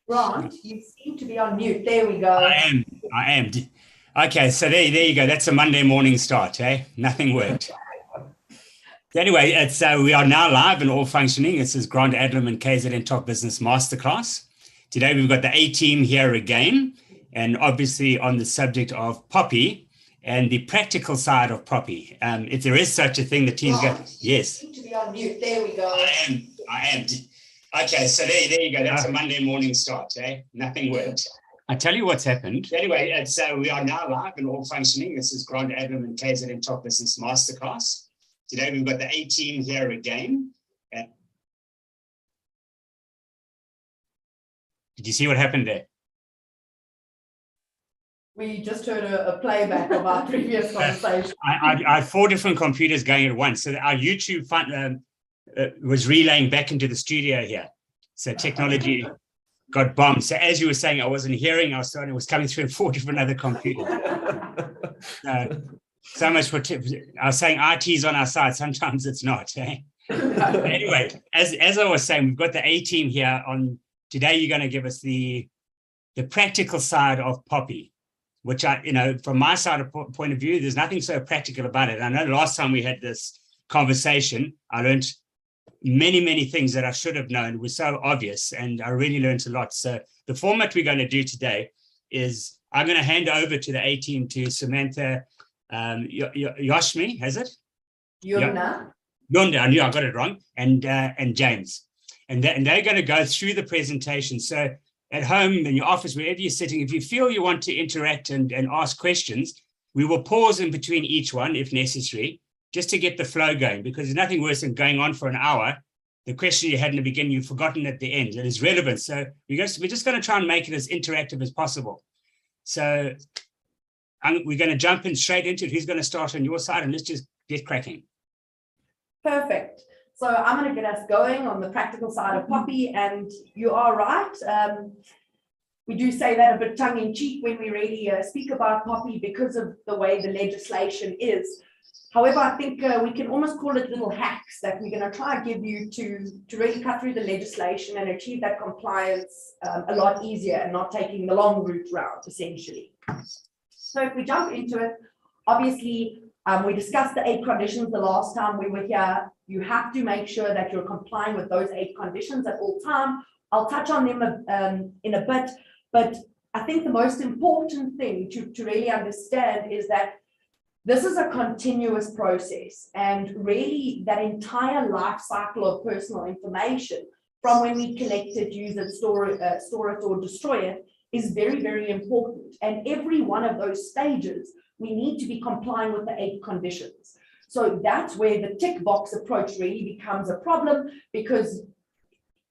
Grant, you seem to be on mute. There we go. I am. Okay, so there you go. That's a Monday morning start, eh? Nothing worked. Anyway, we are now live and all functioning. This is Grant Adlam and KZN Top Business Masterclass. Today we've got the A team here again, and obviously on the subject of POPI and the practical side of POPI. If there is such a thing, the team's got. Yes. You seem to be on mute. There we go. I am. Okay, so there you go. That's a Monday morning start, eh? Nothing worked. I tell you what's happened. Anyway, we are now live and all functioning. This is Grant Adlam and KZN Top Business Masterclass. Today we've got the A team here again. Did you see what happened there? We just heard a playback of our previous conversation. I had 4 different computers going at once. So our YouTube was relaying back into the studio here. So technology got bombed. So as you were saying, I wasn't hearing. It was coming through 4 different other computers. So much for I was saying IT's on our side. Sometimes it's not. Eh? Anyway, as I was saying, we've got the A team here on today. You're going to give us the practical side of POPI, which from my side of point of view, there's nothing so practical about it. I know last time we had this conversation, I learned many things that I should have known. It was so obvious, and I really learned a lot. So the format we're going to do today is I'm going to hand over to the A team to Samantha Yoshmi, has it? Yunda, I knew I got it wrong, and James. And they're going to go through the presentation. So at home, in your office, wherever you're sitting, if you feel you want to interact and ask questions, we will pause in between each one if necessary, just to get the flow going, because there's nothing worse than going on for an hour. The question you had in the beginning, you've forgotten at the end. It is relevant. So we're just going to try and make it as interactive as possible. So we're going to jump in straight into it. Who's going to start on your side? And let's just get cracking. Perfect. So I'm going to get us going on the practical side of POPI, and you are right. We do say that a bit tongue-in-cheek when we really speak about POPI because of the way the legislation is. However, I think we can almost call it little hacks that we're going to try and give you to really cut through the legislation and achieve that compliance a lot easier and not taking the long route route, essentially. So if we jump into it, obviously, we discussed the 8 conditions the last time we were here. You have to make sure that you're complying with those 8 conditions at all time. I'll touch on them in a bit, but I think the most important thing to really understand is that this is a continuous process, and really that entire life cycle of personal information from when we collect it, use it, store it or destroy it is very important. And every one of those stages, we need to be complying with the 8 conditions. So that's where the tick box approach really becomes a problem, because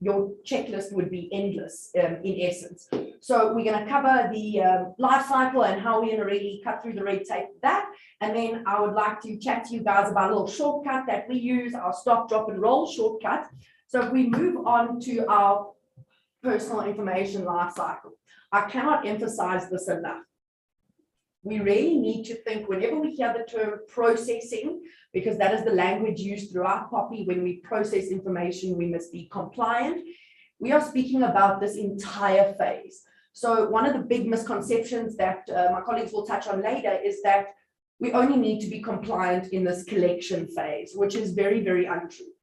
your checklist would be endless in essence. So we're going to cover the life cycle and how we're going to really cut through the red tape of that. And then I would like to chat to you guys about a little shortcut that we use, our stop, drop, and roll shortcut. So if we move on to our personal information life cycle, I cannot emphasize this enough. We really need to think whenever we hear the term processing, because that is the language used throughout POPI. When we process information, we must be compliant. We are speaking about this entire phase. So one of the big misconceptions that my colleagues will touch on later is that we only need to be compliant in this collection phase, which is very untrue.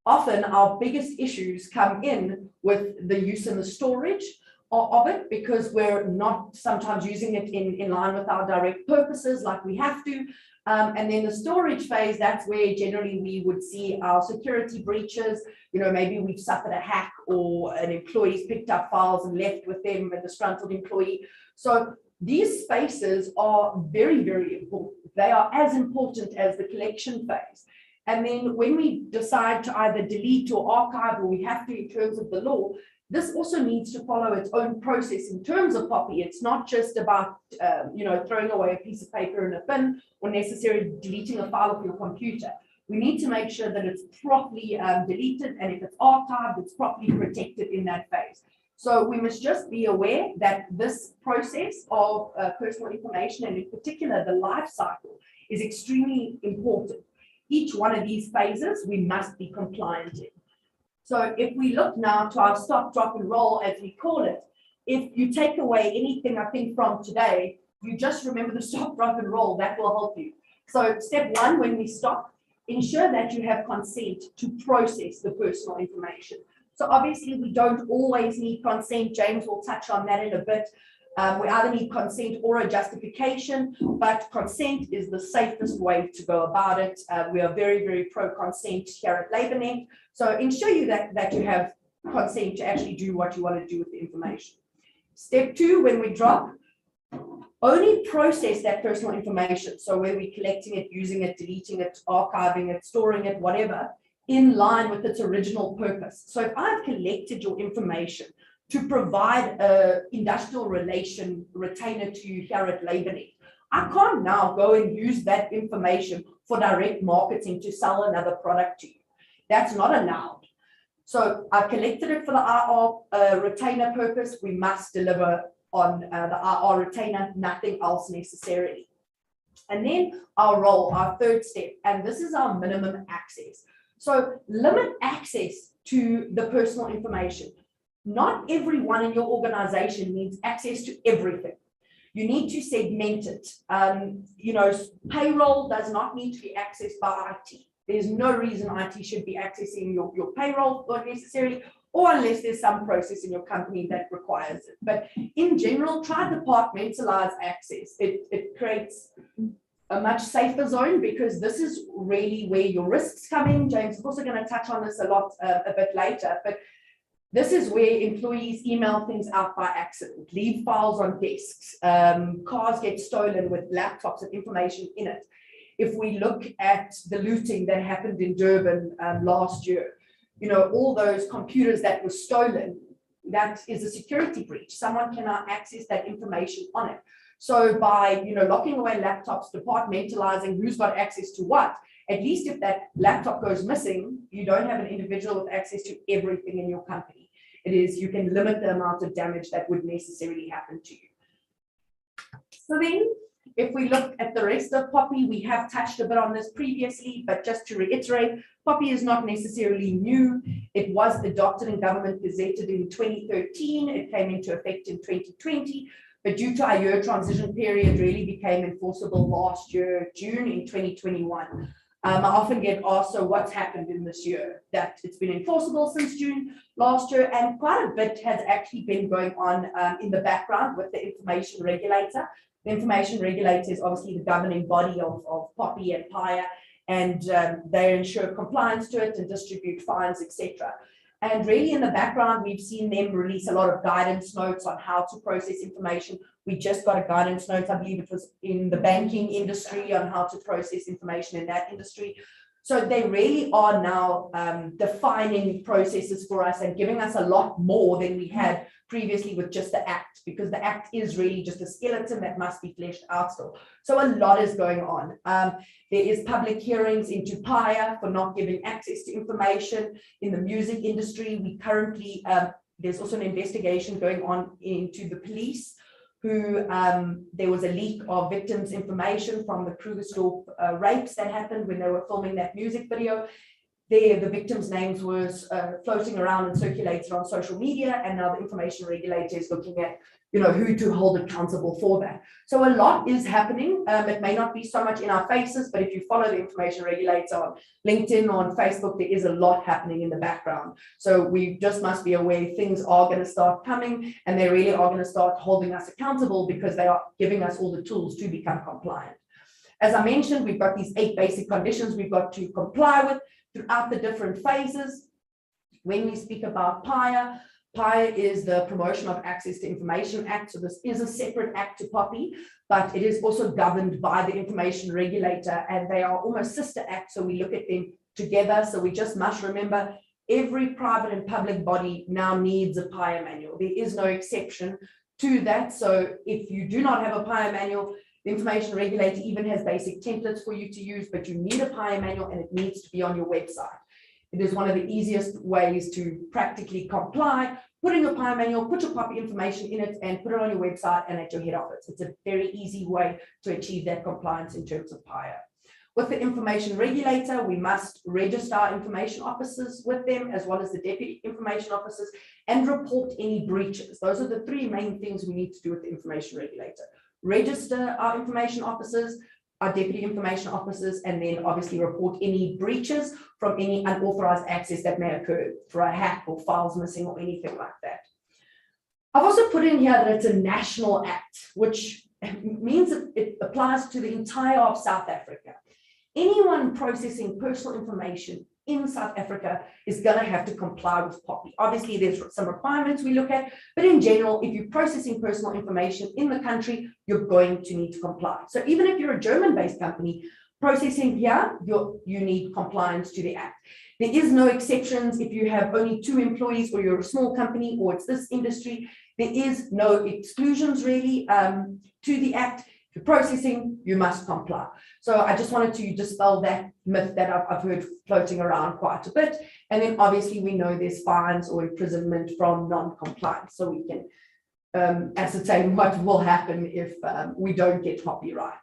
Often our biggest issues come in with the use and the storage of it, because we're not sometimes using it in line with our direct purposes like we have to. And then the storage phase, that's where generally we would see our security breaches. Maybe we've suffered a hack, or an employee's picked up files and left with them, a disgruntled employee. So these spaces are very important. They are as important as the collection phase. And then when we decide to either delete or archive, or we have to in terms of the law, this also needs to follow its own process in terms of POPI. It's not just about, throwing away a piece of paper in a bin or necessarily deleting a file off your computer. We need to make sure that it's properly deleted, and if it's archived, it's properly protected in that phase. So we must just be aware that this process of personal information, and in particular the life cycle, is extremely important. Each one of these phases we must be compliant in. So if we look now to our stop, drop, and roll, as we call it, if you take away anything, I think, from today, you just remember the stop, drop, and roll. That will help you. So step one, when we stop, ensure that you have consent to process the personal information. So obviously we don't always need consent. James will touch on that in a bit. We either need consent or a justification, but consent is the safest way to go about it. We are very, very pro-consent here at LabourNet. So ensure that you have consent to actually do what you want to do with the information. Step two, when we drop, only process that personal information. So whether we're collecting it, using it, deleting it, archiving it, storing it, whatever, in line with its original purpose. So if I've collected your information to provide an industrial relation retainer to you here at LabourNet, I can't now go and use that information for direct marketing to sell another product to you. That's not allowed. So I've collected it for the IR retainer purpose. We must deliver on the IR retainer, nothing else necessarily. And then our role, our third step, and this is our minimum access. So limit access to the personal information. Not everyone in your organization needs access to everything. You need to segment it. Payroll does not need to be accessed by IT. There's no reason IT should be accessing your payroll necessarily, or unless there's some process in your company that requires it. But in general, try to departmentalize access. It creates a much safer zone, because this is really where your risks come in. James is also going to touch on this a bit later, but this is where employees email things out by accident, leave files on desks, cars get stolen with laptops and information in it. If we look at the looting that happened in Durban last year, all those computers that were stolen, that is a security breach. Someone cannot access that information on it. So by locking away laptops, departmentalizing who's got access to what, at least if that laptop goes missing, you don't have an individual with access to everything in your company. You can limit the amount of damage that would necessarily happen to you. So then, if we look at the rest of POPI, we have touched a bit on this previously, but just to reiterate, POPI is not necessarily new. It was adopted and government gazetted in 2013. It came into effect in 2020, but due to our year transition period, really became enforceable last year, June in 2021. I often get asked, so what's happened in this year? That it's been enforceable since June last year, and quite a bit has actually been going on in the background with the information regulator. The information regulator is obviously the governing body of POPI and PIA, and they ensure compliance to it and distribute fines, etc. And really in the background, we've seen them release a lot of guidance notes on how to process information. We just got a guidance note, I believe it was in the banking industry, on how to process information in that industry. So they really are now defining processes for us and giving us a lot more than we had previously with just the Act, because the Act is really just a skeleton that must be fleshed out still. So a lot is going on. There is public hearings into PIA for not giving access to information in the music industry. We currently, there's also an investigation going on into the police, who there was a leak of victims' information from the Krugersdorp rapes that happened when they were filming that music video. There, the victims' names was floating around and circulated on social media, and now the information regulator is looking at, who to hold accountable for that. So a lot is happening. It may not be so much in our faces, but if you follow the information regulator on LinkedIn or on Facebook, there is a lot happening in the background. So we just must be aware things are going to start coming, and they really are going to start holding us accountable, because they are giving us all the tools to become compliant. As I mentioned, we've got these 8 basic conditions we've got to comply with throughout the different phases. When we speak about PIA, PIA is the Promotion of Access to Information Act. So this is a separate act to POPI, but it is also governed by the information regulator, and they are almost sister acts. So we look at them together. So we just must remember every private and public body now needs a PIA manual. There is no exception to that. So if you do not have a PIA manual, the information regulator even has basic templates for you to use, but you need a PIA manual, and it needs to be on your website. It is one of the easiest ways to practically comply. Put in your POPI manual, put your POPI information in it, and put it on your website and at your head office. It's a very easy way to achieve that compliance in terms of PIA. With the information regulator, we must register our information officers with them, as well as the deputy information officers, and report any breaches. Those are the three main things we need to do with the information regulator. Register our information officers, our deputy information officers, and then obviously report any breaches from any unauthorized access that may occur for a hack or files missing or anything like that. I've also put in here that it's a national act, which means it applies to the entire of South Africa. Anyone processing personal information in South Africa is going to have to comply with POPI. Obviously, there's some requirements we look at, but in general, if you're processing personal information in the country, you're going to need to comply. So even if you're a German-based company processing here, you need compliance to the Act. There is no exceptions if you have only 2 employees or you're a small company or it's this industry. There is no exclusions really to the Act. If you're processing, you must comply. So I just wanted to dispel that myth that I've heard floating around quite a bit. And then obviously we know there's fines or imprisonment from non-compliance. So we can ascertain what will happen if we don't get POPI right.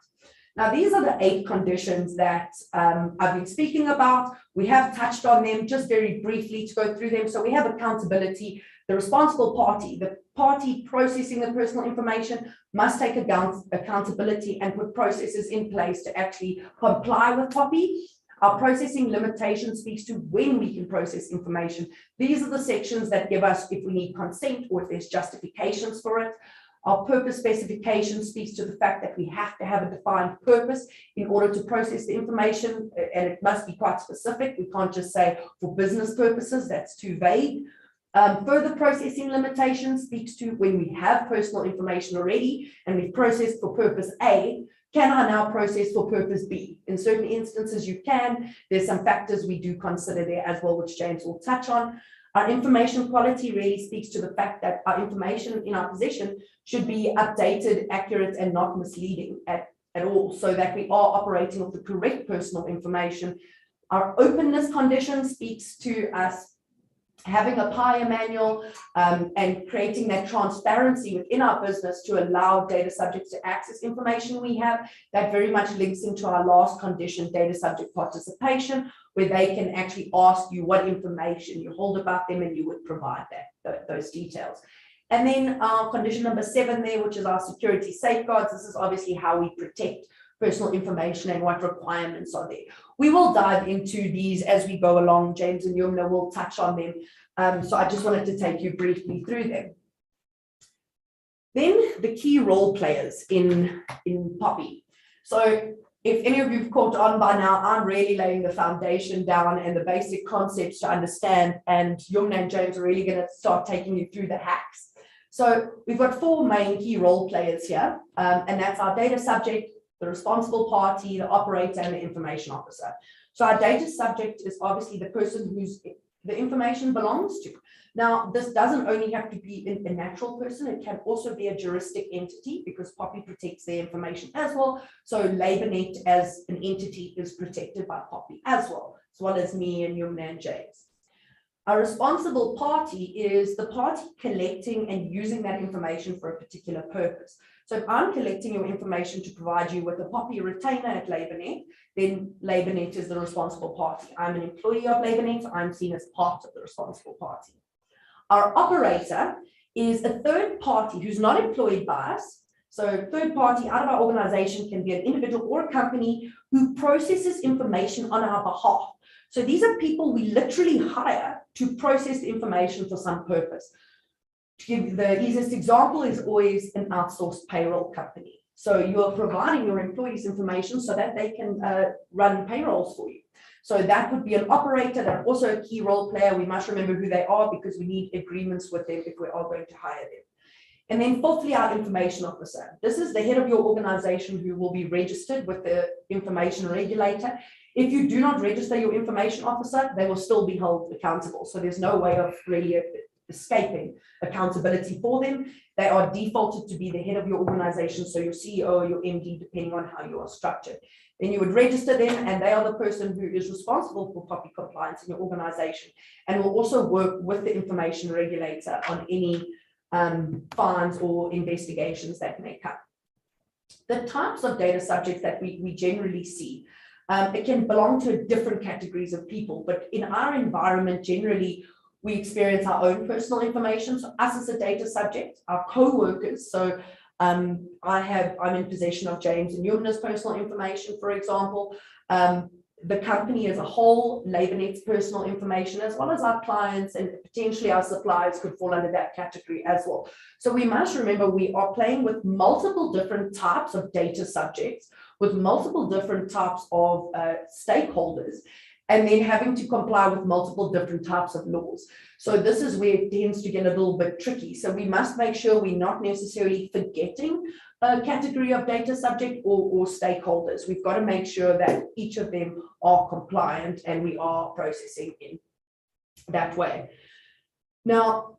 Now, these are the 8 conditions that I've been speaking about. We have touched on them just very briefly to go through them. So we have accountability. The responsible party, the party processing the personal information, must take accountability and put processes in place to actually comply with POPI. Our processing limitation speaks to when we can process information. These are the sections that give us if we need consent or if there's justifications for it. Our purpose specification speaks to the fact that we have to have a defined purpose in order to process the information, and it must be quite specific. We can't just say for business purposes, that's too vague. Further processing limitation speaks to when we have personal information already and we've processed for purpose A, can I now process for purpose B? In certain instances you can. There's some factors we do consider there as well, which James will touch on. Our information quality really speaks to the fact that our information in our possession should be updated, accurate, and not misleading at all, so that we are operating with the correct personal information. Our openness condition speaks to us having a PIA manual and creating that transparency within our business to allow data subjects to access information we have. That very much links into our last condition, data subject participation, where they can actually ask you what information you hold about them and you would provide those details. And then condition number 7 there, which is our security safeguards. This is obviously how we protect personal information and what requirements are there. We will dive into these as we go along. James and Yumna will touch on them. So I just wanted to take you briefly through them. Then the key role players in POPI. So if any of you've caught on by now, I'm really laying the foundation down and the basic concepts to understand, and Yumna and James are really going to start taking you through the hacks. So we've got 4 main key role players here, and that's our data subject, the responsible party, the operator, and the information officer. So our data subject is obviously the person who's the information belongs to. Now, this doesn't only have to be a natural person, it can also be a juristic entity because POPI protects their information as well. So LabourNet as an entity is protected by POPI as well as me and Yumna and James. A responsible party is the party collecting and using that information for a particular purpose. So if I'm collecting your information to provide you with a POPI retainer at LabourNet, then LabourNet is the responsible party. I'm an employee of LabourNet, I'm seen as part of the responsible party. Our operator is a third party who's not employed by us. So third party out of our organization can be an individual or a company who processes information on our behalf. So these are people we literally hire to process the information for some purpose. To give the easiest example is always an outsourced payroll company. So you are providing your employees information so that they can run payrolls for you. So that would be an operator, that's also a key role player. We must remember who they are because we need agreements with them if we are going to hire them. And then fourthly, our information officer. This is the head of your organization who will be registered with the information regulator. If you do not register your information officer, they will still be held accountable. So there's no way of really escaping accountability for them. They are defaulted to be the head of your organization, so your CEO or your MD, depending on how you are structured. Then you would register them, and they are the person who is responsible for POPI compliance in your organization, and will also work with the information regulator on any fines or investigations that may come. The types of data subjects that we generally see, it can belong to different categories of people, but in our environment, generally, we experience our own personal information. So us as a data subject, our co-workers. So I'm in possession of James and Yumna's personal information, for example. The company as a whole, LabourNet's personal information, as well as our clients and potentially our suppliers could fall under that category as well. So we must remember we are playing with multiple different types of data subjects, with multiple different types of stakeholders, and then having to comply with multiple different types of laws. So this is where it tends to get a little bit tricky. So we must make sure we're not necessarily forgetting a category of data subject or stakeholders. We've got to make sure that each of them are compliant and we are processing in that way. Now,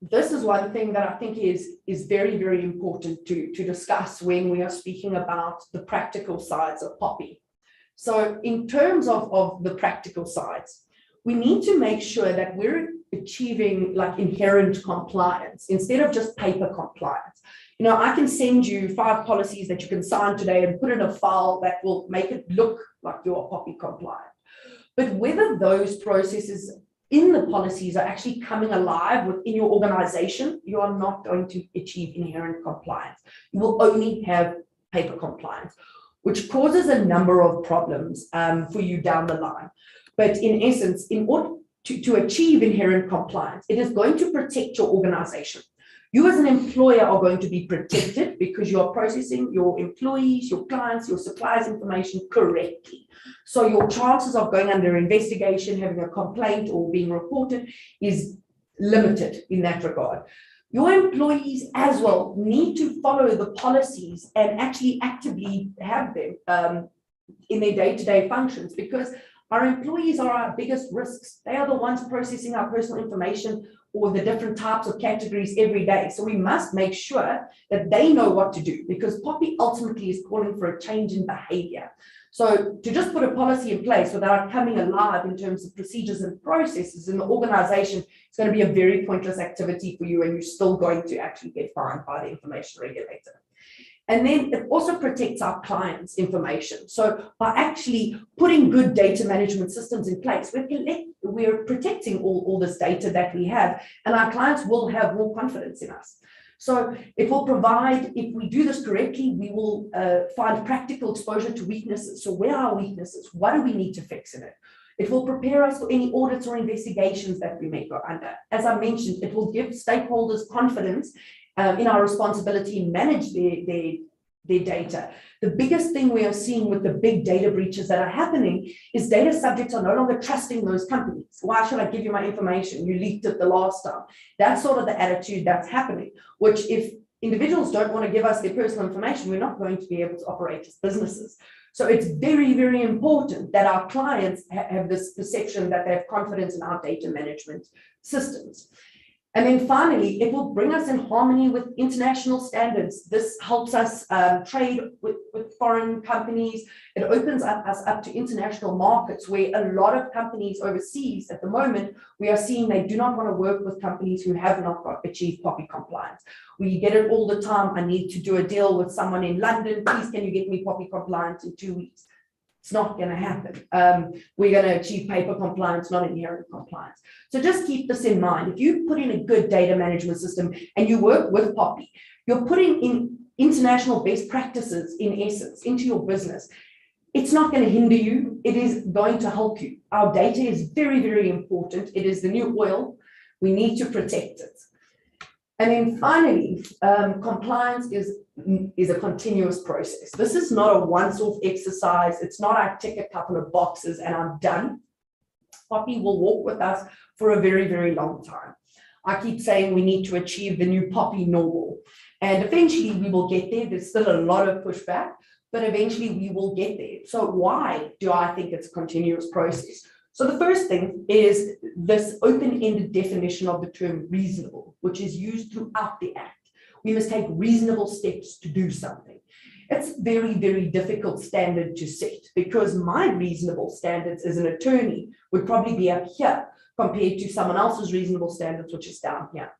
this is one thing that I think is very, very important to discuss when we are speaking about the practical sides of POPI. So in terms of the practical sides, we need to make sure that we're achieving like inherent compliance instead of just paper compliance. You know, I can send you 5 policies that you can sign today and put in a file that will make it look like you're POPI compliant. But whether those processes in the policies are actually coming alive within your organization, you are not going to achieve inherent compliance. You will only have paper compliance, which causes a number of problems for you down the line. But in essence, in order to achieve inherent compliance, it is going to protect your organization. You as an employer are going to be protected because you are processing your employees, your clients, your suppliers' information correctly. So your chances of going under investigation, having a complaint, or being reported is limited in that regard. Your employees as well need to follow the policies and actually actively have them in their day-to-day functions, because our employees are our biggest risks. They are the ones processing our personal information or the different types of categories every day. So we must make sure that they know what to do, because POPI ultimately is calling for a change in behavior. So to just put a policy in place without coming alive in terms of procedures and processes in the organization, it's going to be a very pointless activity for you, and you're still going to actually get fined by the information regulator. And then it also protects our clients' information. So by actually putting good data management systems in place, we're protecting all this data that we have, and our clients will have more confidence in us. So it will provide, if we do this correctly, we will find practical exposure to weaknesses. So where are weaknesses? What do we need to fix in it? It will prepare us for any audits or investigations that we may go under. As I mentioned, it will give stakeholders confidence in our responsibility to manage their data. The biggest thing we are seeing with the big data breaches that are happening is data subjects are no longer trusting those companies. Why should I give you my information? You leaked it the last time. That's sort of the attitude that's happening, which if individuals don't want to give us their personal information, we're not going to be able to operate as businesses. So it's very, very important that our clients have this perception that they have confidence in our data management systems. And then finally, it will bring us in harmony with international standards. This helps us trade with foreign companies. It opens us up to international markets where a lot of companies overseas at the moment, we are seeing they do not want to work with companies who have not achieved POPI compliance. We get it all the time. I need to do a deal with someone in London. Please, can you get me POPI compliance in 2 weeks? It's not going to happen. We're going to achieve paper compliance, not inherent compliance. So just keep this in mind. If you put in a good data management system and you work with POPI, you're putting in international best practices, in essence, into your business. It's not going to hinder you. It is going to help you. Our data is very, very important. It is the new oil. We need to protect it. And then finally, compliance is a continuous process. This is not a once-off exercise. It's not I tick a couple of boxes and I'm done. POPI will walk with us for a very, very long time. I keep saying we need to achieve the new POPI normal. And eventually we will get there. There's still a lot of pushback, but eventually we will get there. So why do I think it's a continuous process? So the first thing is this open-ended definition of the term reasonable, which is used throughout the Act. We must take reasonable steps to do something. it's very, very difficult standard to set, because my reasonable standards as an attorney would probably be up here compared to someone else's reasonable standards, which is down here.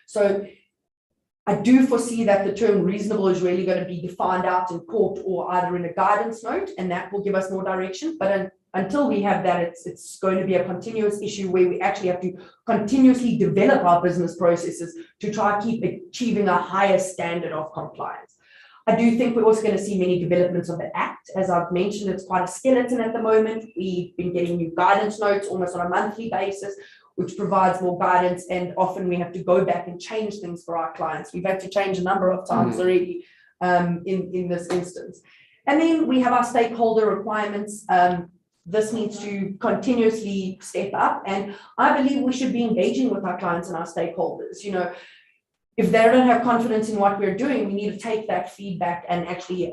So I do foresee that the term reasonable is really going to be defined out in court or either in a guidance note, and that will give us more direction. But until we have that, it's going to be a continuous issue where we actually have to continuously develop our business processes to try to keep achieving a higher standard of compliance. I do think we're also going to see many developments of the Act. As I've mentioned, it's quite a skeleton at the moment. We've been getting new guidance notes almost on a monthly basis, which provides more guidance, and often we have to go back and change things for our clients. We've had to change a number of times already in this instance. And then we have our stakeholder requirements. This needs to continuously step up, and I believe we should be engaging with our clients and our stakeholders. You know, if they don't have confidence in what we're doing, we need to take that feedback and actually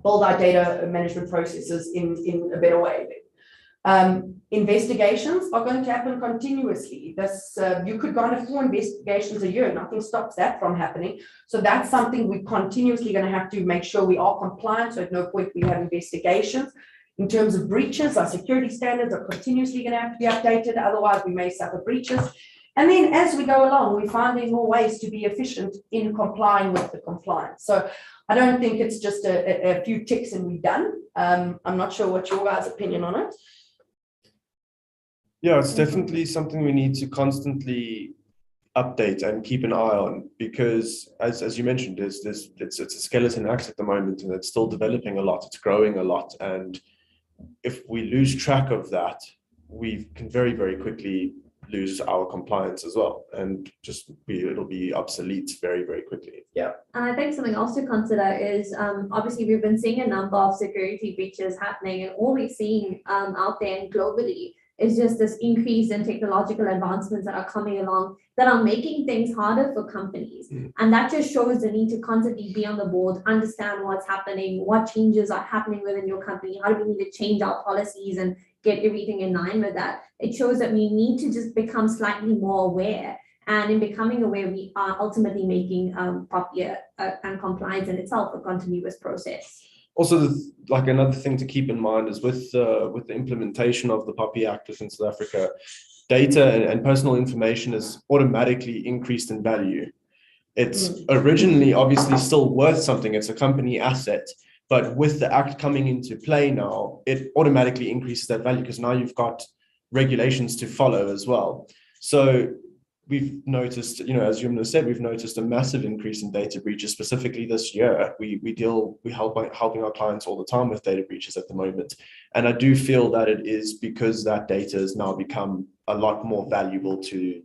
build our data management processes in a better way. Investigations are going to happen continuously. This you could go on 4 investigations a year. Nothing stops that from happening. So that's something we're continuously going to have to make sure we are compliant. So at no point we have investigations. In terms of breaches, our security standards are continuously going to have to be updated. Otherwise, we may suffer breaches. And then as we go along, we're finding more ways to be efficient in complying with the compliance. So I don't think it's just a few ticks and we're done. I'm not sure what your guys' opinion on it. Yeah, it's definitely something we need to constantly update and keep an eye on, because as you mentioned, it's a skeleton act at the moment, and it's still developing a lot. It's growing a lot, and if we lose track of that, we can very, very quickly lose our compliance as well, and it'll be obsolete very, very quickly. Yeah. And I think something else to consider is obviously we've been seeing a number of security breaches happening, and all we're seeing out there and globally is just this increase in technological advancements that are coming along that are making things harder for companies. And that just shows the need to constantly be on the board, understand what's happening, what changes are happening within your company, how do we need to change our policies and get everything in line with that. It shows that we need to just become slightly more aware. And in becoming aware, we are ultimately making POPI and compliance in itself a continuous process. Also, like another thing to keep in mind is with the implementation of the POPI Act within South Africa, data and personal information is automatically increased in value. It's originally obviously still worth something. It's a company asset, but with the Act coming into play now, it automatically increases that value, because now you've got regulations to follow as well. So we've noticed, as Yumna said, we've noticed a massive increase in data breaches, specifically this year. We helping our clients all the time with data breaches at the moment. And I do feel that it is because that data has now become a lot more valuable to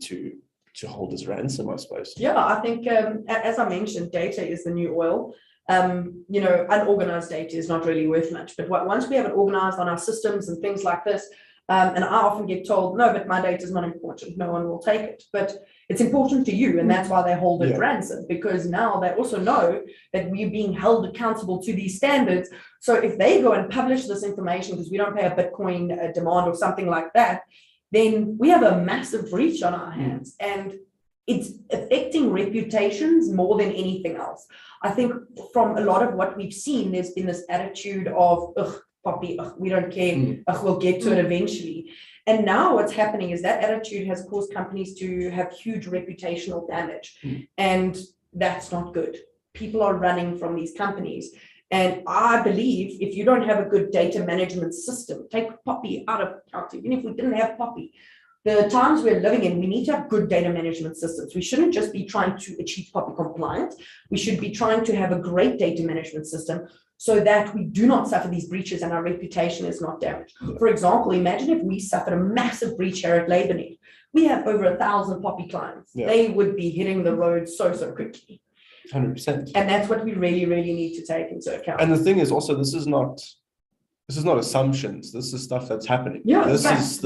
hold as ransom, I suppose. Yeah, I think, as I mentioned, data is the new oil. Unorganized data is not really worth much, but once we have it organized on our systems and things like this, and I often get told, no, but my data is not important. No one will take it. But it's important to you. And that's why they hold it ransom, because now they also know that we're being held accountable to these standards. So if they go and publish this information because we don't pay a Bitcoin demand or something like that, then we have a massive breach on our hands. And it's affecting reputations more than anything else. I think from a lot of what we've seen, there's been this attitude of, POPI, we don't care, we'll get to it eventually. And now what's happening is that attitude has caused companies to have huge reputational damage. And that's not good. People are running from these companies. And I believe if you don't have a good data management system, take POPI out of account, even if we didn't have POPI, the times we're living in, we need to have good data management systems. We shouldn't just be trying to achieve POPI compliance. We should be trying to have a great data management system so that we do not suffer these breaches and our reputation is not damaged. For example, imagine if we suffered a massive breach here at LabourNet. We have over 1,000 POPI clients. They would be hitting the road so quickly. 100%. And that's what we really, really need to take into account. And the thing is also, this is not assumptions. This is stuff that's happening. Yeah, this is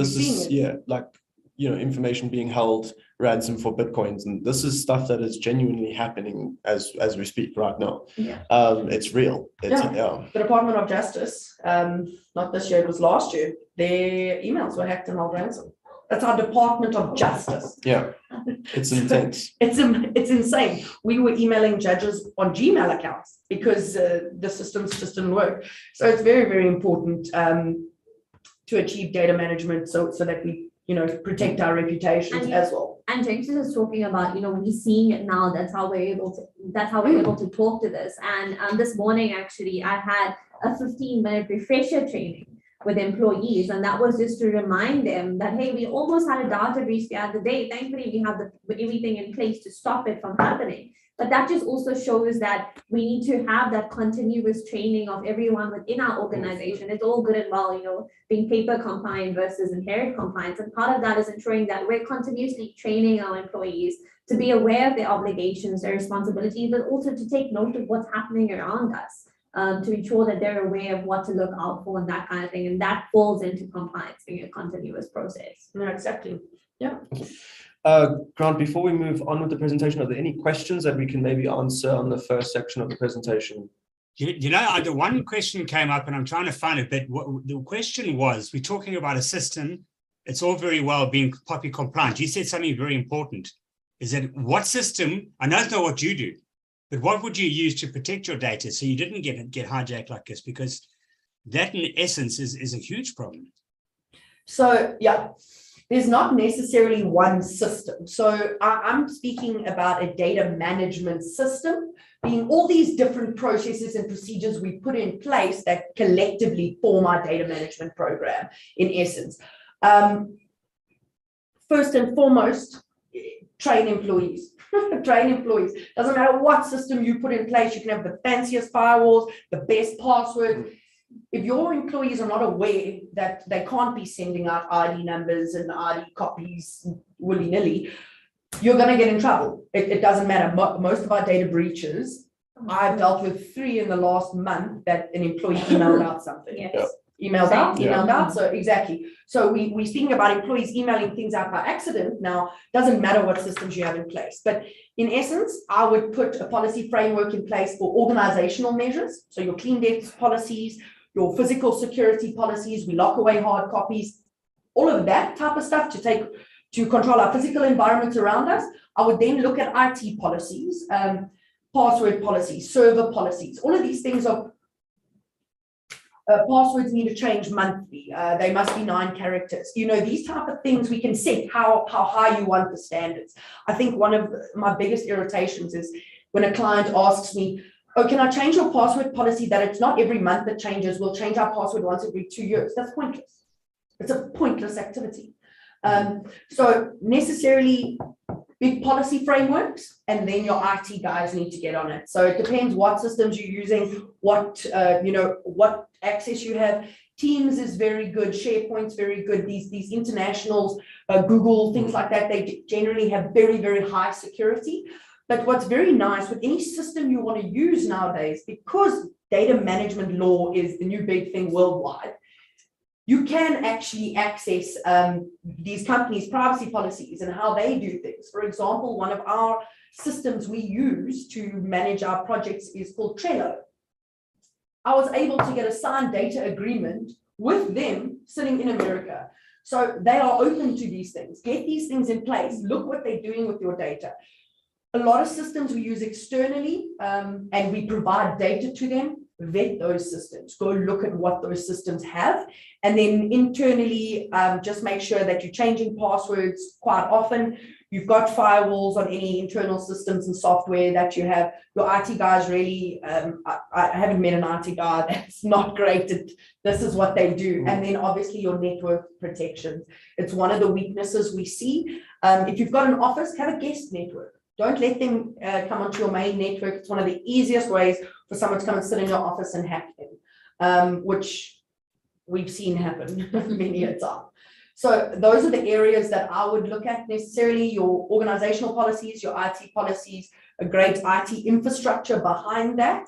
information being held ransom for Bitcoins, and this is stuff that is genuinely happening as we speak right now. It's real. The Department of Justice, not this year, it was last year, their emails were hacked and held ransom. That's our Department of Justice. Yeah, it's intense. It's insane. We were emailing judges on Gmail accounts because the systems just didn't work. So it's very, very important to achieve data management so that we, protect our reputations as well. And James is talking about, we're seeing it now. That's how we're able to talk to this. And this morning, actually, I had a 15-minute refresher training with employees, and that was just to remind them that, hey, we almost had a data breach the other day. Thankfully, we have everything in place to stop it from happening. But that just also shows that we need to have that continuous training of everyone within our organization. It's all good and well, being paper compliant versus inherent compliance. And part of that is ensuring that we're continuously training our employees to be aware of their obligations, their responsibilities, but also to take note of what's happening around us, to ensure that they're aware of what to look out for and that kind of thing. And that falls into compliance being a continuous process. No, exactly. Yeah. Grant, before we move on with the presentation, are there any questions that we can maybe answer on the first section of the presentation? The one question came up and I'm trying to find it, but the question was, we're talking about a system. It's all very well being POPI compliant. You said something very important. Is that what system, I know what you do, but what would you use to protect your data so you didn't get hijacked like this? Because that in essence is a huge problem. So, yeah. There's not necessarily one system. So I'm speaking about a data management system, being all these different processes and procedures we put in place that collectively form our data management program, in essence. First and foremost, train employees. Train employees. Doesn't matter what system you put in place. You can have the fanciest firewalls, the best passwords. If your employees are not aware that they can't be sending out ID numbers and ID copies willy-nilly, you're going to get in trouble. It doesn't matter. Most of our data breaches, I've dealt with 3 in the last month that an employee emailed out something. Yes. Yeah. Emailed out. So exactly. So we're speaking about employees emailing things out by accident. Now, doesn't matter what systems you have in place. But in essence, I would put a policy framework in place for organizational measures. So your clean desk policies, your physical security policies, we lock away hard copies, all of that type of stuff to control our physical environment around us. I would then look at IT policies, password policies, server policies. All of these things are passwords need to change monthly. They must be 9 characters. These type of things we can set how high you want the standards. I think one of my biggest irritations is when a client asks me, oh, can I change your password policy that it's not every month that changes? We'll change our password once every 2 years. That's pointless. It's a pointless activity. So necessarily big policy frameworks, and then your IT guys need to get on it. So it depends what systems you're using, what access you have. Teams is very good. SharePoint's very good. These internationals, Google, things like that, they generally have very, very high security. But what's very nice with any system you want to use nowadays, because data management law is the new big thing worldwide, you can actually access these companies' privacy policies and how they do things. For example, one of our systems we use to manage our projects is called Trello. I was able to get a signed data agreement with them sitting in America. So they are open to these things. Get these things in place. Look what they're doing with your data. A lot of systems we use externally and we provide data to them. Vet those systems, go look at what those systems have, and then internally just make sure that you're changing passwords quite often. You've got firewalls on any internal systems and software that you have. Your IT guys really, I haven't met an IT guy that's not great at this is what they do. And then obviously your network protections. It's one of the weaknesses we see. If you've got an office, have a guest network. Don't let them come onto your main network. It's one of the easiest ways for someone to come and sit in your office and hack them, which we've seen happen many a time. So those are the areas that I would look at necessarily: your organizational policies, your IT policies, a great IT infrastructure behind that.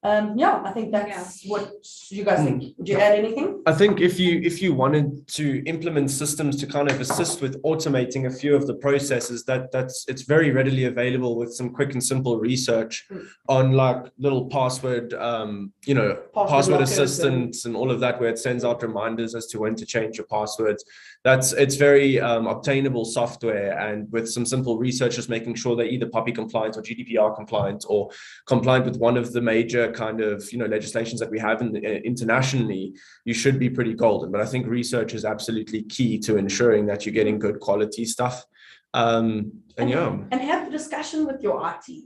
Yeah, I think that's what you guys think. Would you add anything? I think if you wanted to implement systems to kind of assist with automating a few of the processes, it's very readily available with some quick and simple research on like little password, password assistants and all of that, where it sends out reminders as to when to change your passwords. It's very obtainable software, and with some simple research, just making sure they're either POPI compliant or GDPR compliant or compliant with one of the major kind of legislations that we have internationally, you should be pretty golden. But I think research is absolutely key to ensuring that you're getting good quality stuff. And have the discussion with your IT,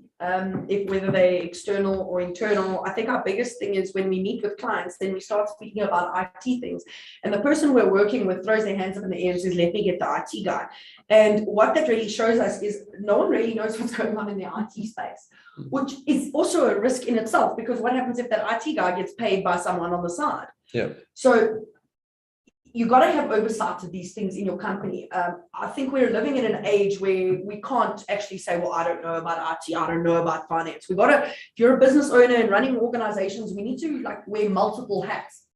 if whether they're external or internal. I think our biggest thing is when we meet with clients, then we start speaking about IT things, and the person we're working with throws their hands up in the air and says, "Let me get the IT guy." And what that really shows us is no one really knows what's going on in the IT space, which is also a risk in itself, because what happens if that IT guy gets paid by someone on the side? Yeah. So you got to have oversight of these things in your company. I think we're living in an age where we can't actually say, well, I don't know about IT, I don't know about finance. We got to, if you're a business owner and running organizations, we need to like wear multiple hats.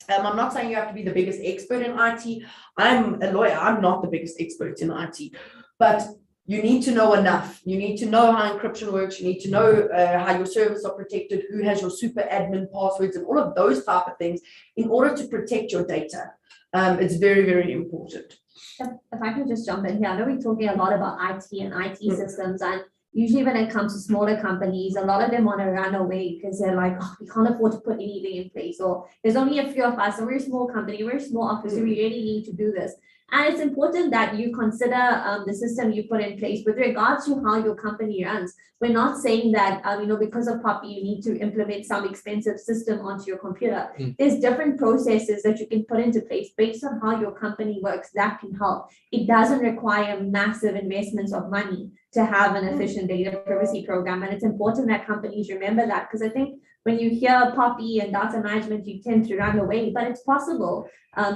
I'm not saying you have to be the biggest expert in IT. I'm a lawyer. I'm not the biggest expert in IT, but you need to know enough. You need to know how encryption works. You need to know how your servers are protected, who has your super admin passwords, and all of those type of things in order to protect your data. It's very, very important. If I can just jump in here, I know we're talking a lot about IT and IT systems, and usually when it comes to smaller companies, a lot of them want to run away because they're like, oh, we can't afford to put anything in place, or there's only a few of us, and we're a small company, we're a small office, so we really need to do this. And it's important that you consider the system you put in place with regards to how your company runs. We're not saying that, because of POPI, you need to implement some expensive system onto your computer. There's different processes that you can put into place based on how your company works that can help. It doesn't require massive investments of money to have an efficient data privacy program. And it's important that companies remember that, because I think when you hear POPI and data management, you tend to run away, but it's possible,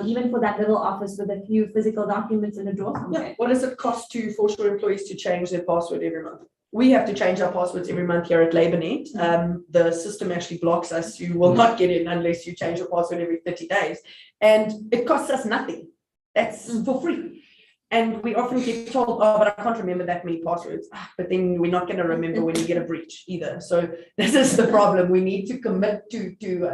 even for that little office with a few physical documents in a drawer somewhere. Yeah. What does it cost to force your employees to change their password every month? We have to change our passwords every month here at LabourNet. The system actually blocks us. You will not get in unless you change your password every 30 days. And it costs us nothing. That's for free. And we often get told, oh, but I can't remember that many passwords. But then we're not going to remember when you get a breach either. So this is the problem. We need to commit to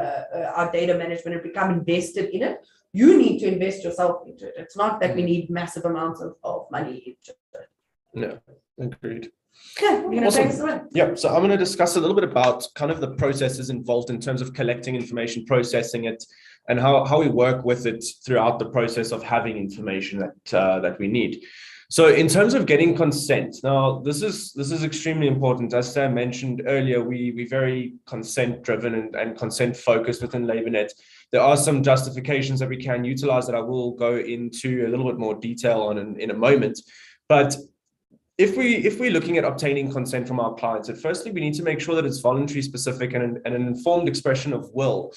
our data management and become invested in it. You need to invest yourself into it. It's not that we need massive amounts of money into it. No, agreed. Okay, you're going to take us away. Yeah, so I'm going to discuss a little bit about kind of the processes involved in terms of collecting information, processing it, and how we work with it throughout the process of having information that we need. So in terms of getting consent, now this is extremely important. As Sam mentioned earlier, we're very consent driven and consent focused within LabourNet. There are some justifications that we can utilize that I will go into a little bit more detail on in a moment. But if we're looking at obtaining consent from our clients, firstly, we need to make sure that it's voluntary, specific, and an informed expression of will.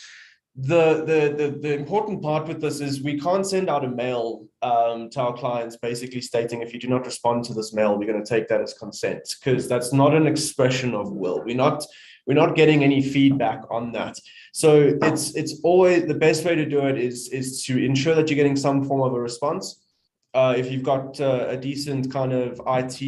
The important part with this is we can't send out a mail to our clients basically stating, if you do not respond to this mail, we're going to take that as consent, because that's not an expression of will. We're not getting any feedback on that. So it's always the best way to do it is to ensure that you're getting some form of a response. If you've got a decent kind of IT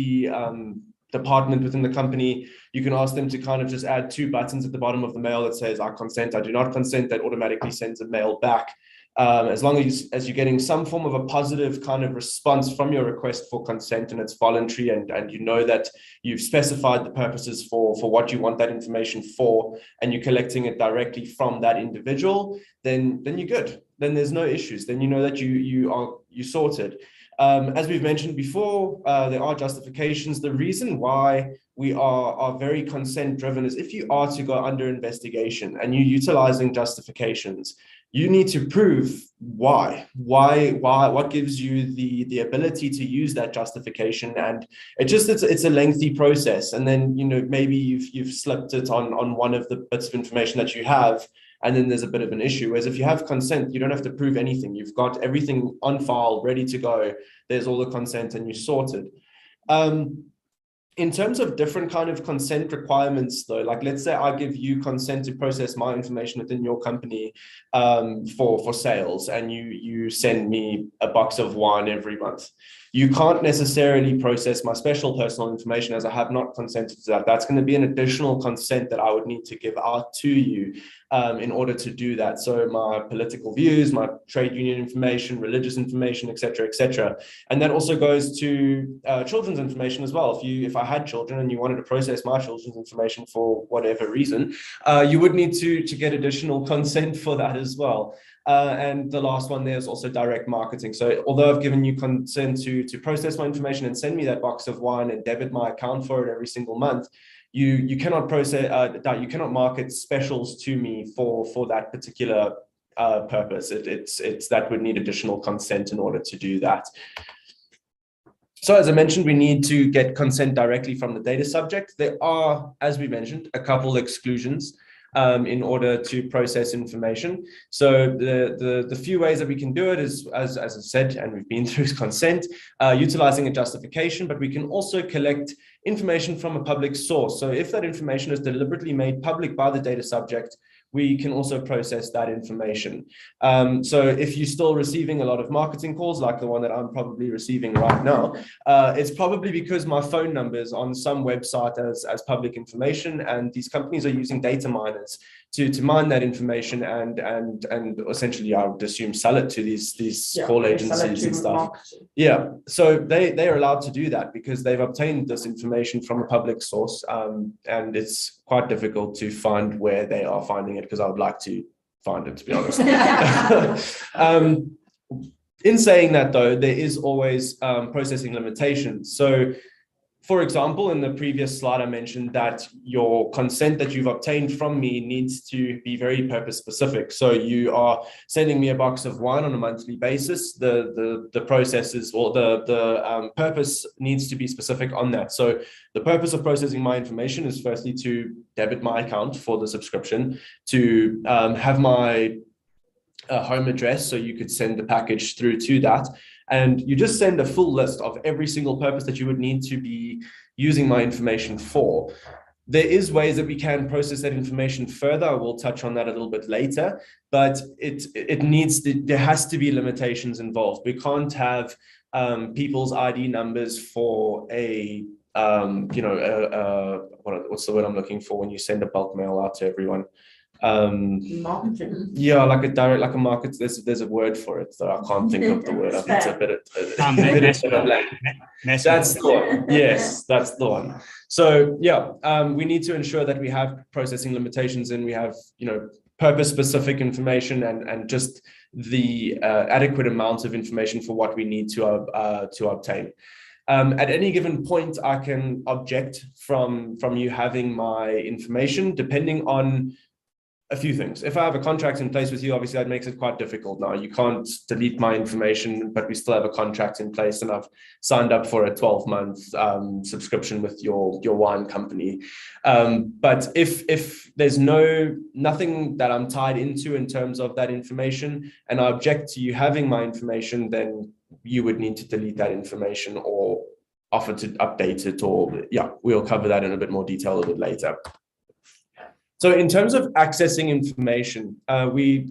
department within the company, you can ask them to kind of just add 2 buttons at the bottom of the mail that says, I consent, I do not consent. That automatically sends a mail back. As long as you're getting some form of a positive kind of response from your request for consent, and it's voluntary, and you know that you've specified the purposes for what you want that information for, and you're collecting it directly from that individual, then you're good. Then there's no issues. Then you know that you sorted. As we've mentioned before, there are justifications. The reason why we are very consent driven is if you are to go under investigation and you're utilizing justifications, you need to prove why, what gives you the ability to use that justification. And it's a lengthy process. And then, maybe you've slipped it on one of the bits of information that you have, and then there's a bit of an issue. Whereas if you have consent, you don't have to prove anything. You've got everything on file, ready to go. There's all the consent and you're sorted. In terms of different kind of consent requirements, though, like let's say I give you consent to process my information within your company for sales, and you send me a box of wine every month. You can't necessarily process my special personal information as I have not consented to that. That's going to be an additional consent that I would need to give out to you in order to do that. So my political views, my trade union information, religious information, etc., etc. And that also goes to children's information as well. If I had children and you wanted to process my children's information for whatever reason, you would need to get additional consent for that as well. And the last one there is also direct marketing. So although I've given you consent to process my information and send me that box of wine and debit my account for it every single month, you cannot you cannot market specials to me for that particular purpose. It's that would need additional consent in order to do that. So as I mentioned, we need to get consent directly from the data subject. There are, as we mentioned, a couple exclusions in order to process information. So the few ways that we can do it is, as I said, and we've been through, consent, utilizing a justification, but we can also collect information from a public source. So if that information is deliberately made public by the data subject, we can also process that information. So if you're still receiving a lot of marketing calls, like the one that I'm probably receiving right now, it's probably because my phone number is on some website as public information, and these companies are using data miners to mine that information and essentially, I would assume, sell it to these call agencies and stuff. Marketing. Yeah, so they are allowed to do that because they've obtained this information from a public source, and it's quite difficult to find where they are finding it, because I would like to find it, to be honest. In saying that, though, there is always processing limitations. So, for example, in the previous slide, I mentioned that your consent that you've obtained from me needs to be very purpose specific. So you are sending me a box of wine on a monthly basis. The processes or the purpose needs to be specific on that. So the purpose of processing my information is firstly to debit my account for the subscription, to have my home address, so you could send the package through to that. And you just send a full list of every single purpose that you would need to be using my information for. There is ways that we can process that information further. We'll touch on that a little bit later, but there has to be limitations involved. We can't have people's ID numbers for what's the word I'm looking for when you send a bulk mail out to everyone? Marketing. Yeah, like a market. There's a word for it that I can't think of the word. I think it's a bit that's the one. Yes, that's the one. So yeah, we need to ensure that we have processing limitations and we have purpose specific information and just the adequate amount of information for what we need to obtain. At any given point, I can object from you having my information, depending on a few things. If I have a contract in place with you, obviously that makes it quite difficult now. You can't delete my information, but we still have a contract in place, and I've signed up for a 12-month subscription with your wine company. But if there's nothing that I'm tied into in terms of that information, and I object to you having my information, then you would need to delete that information or offer to update it, or we'll cover that in a bit more detail a little bit later. So in terms of accessing information,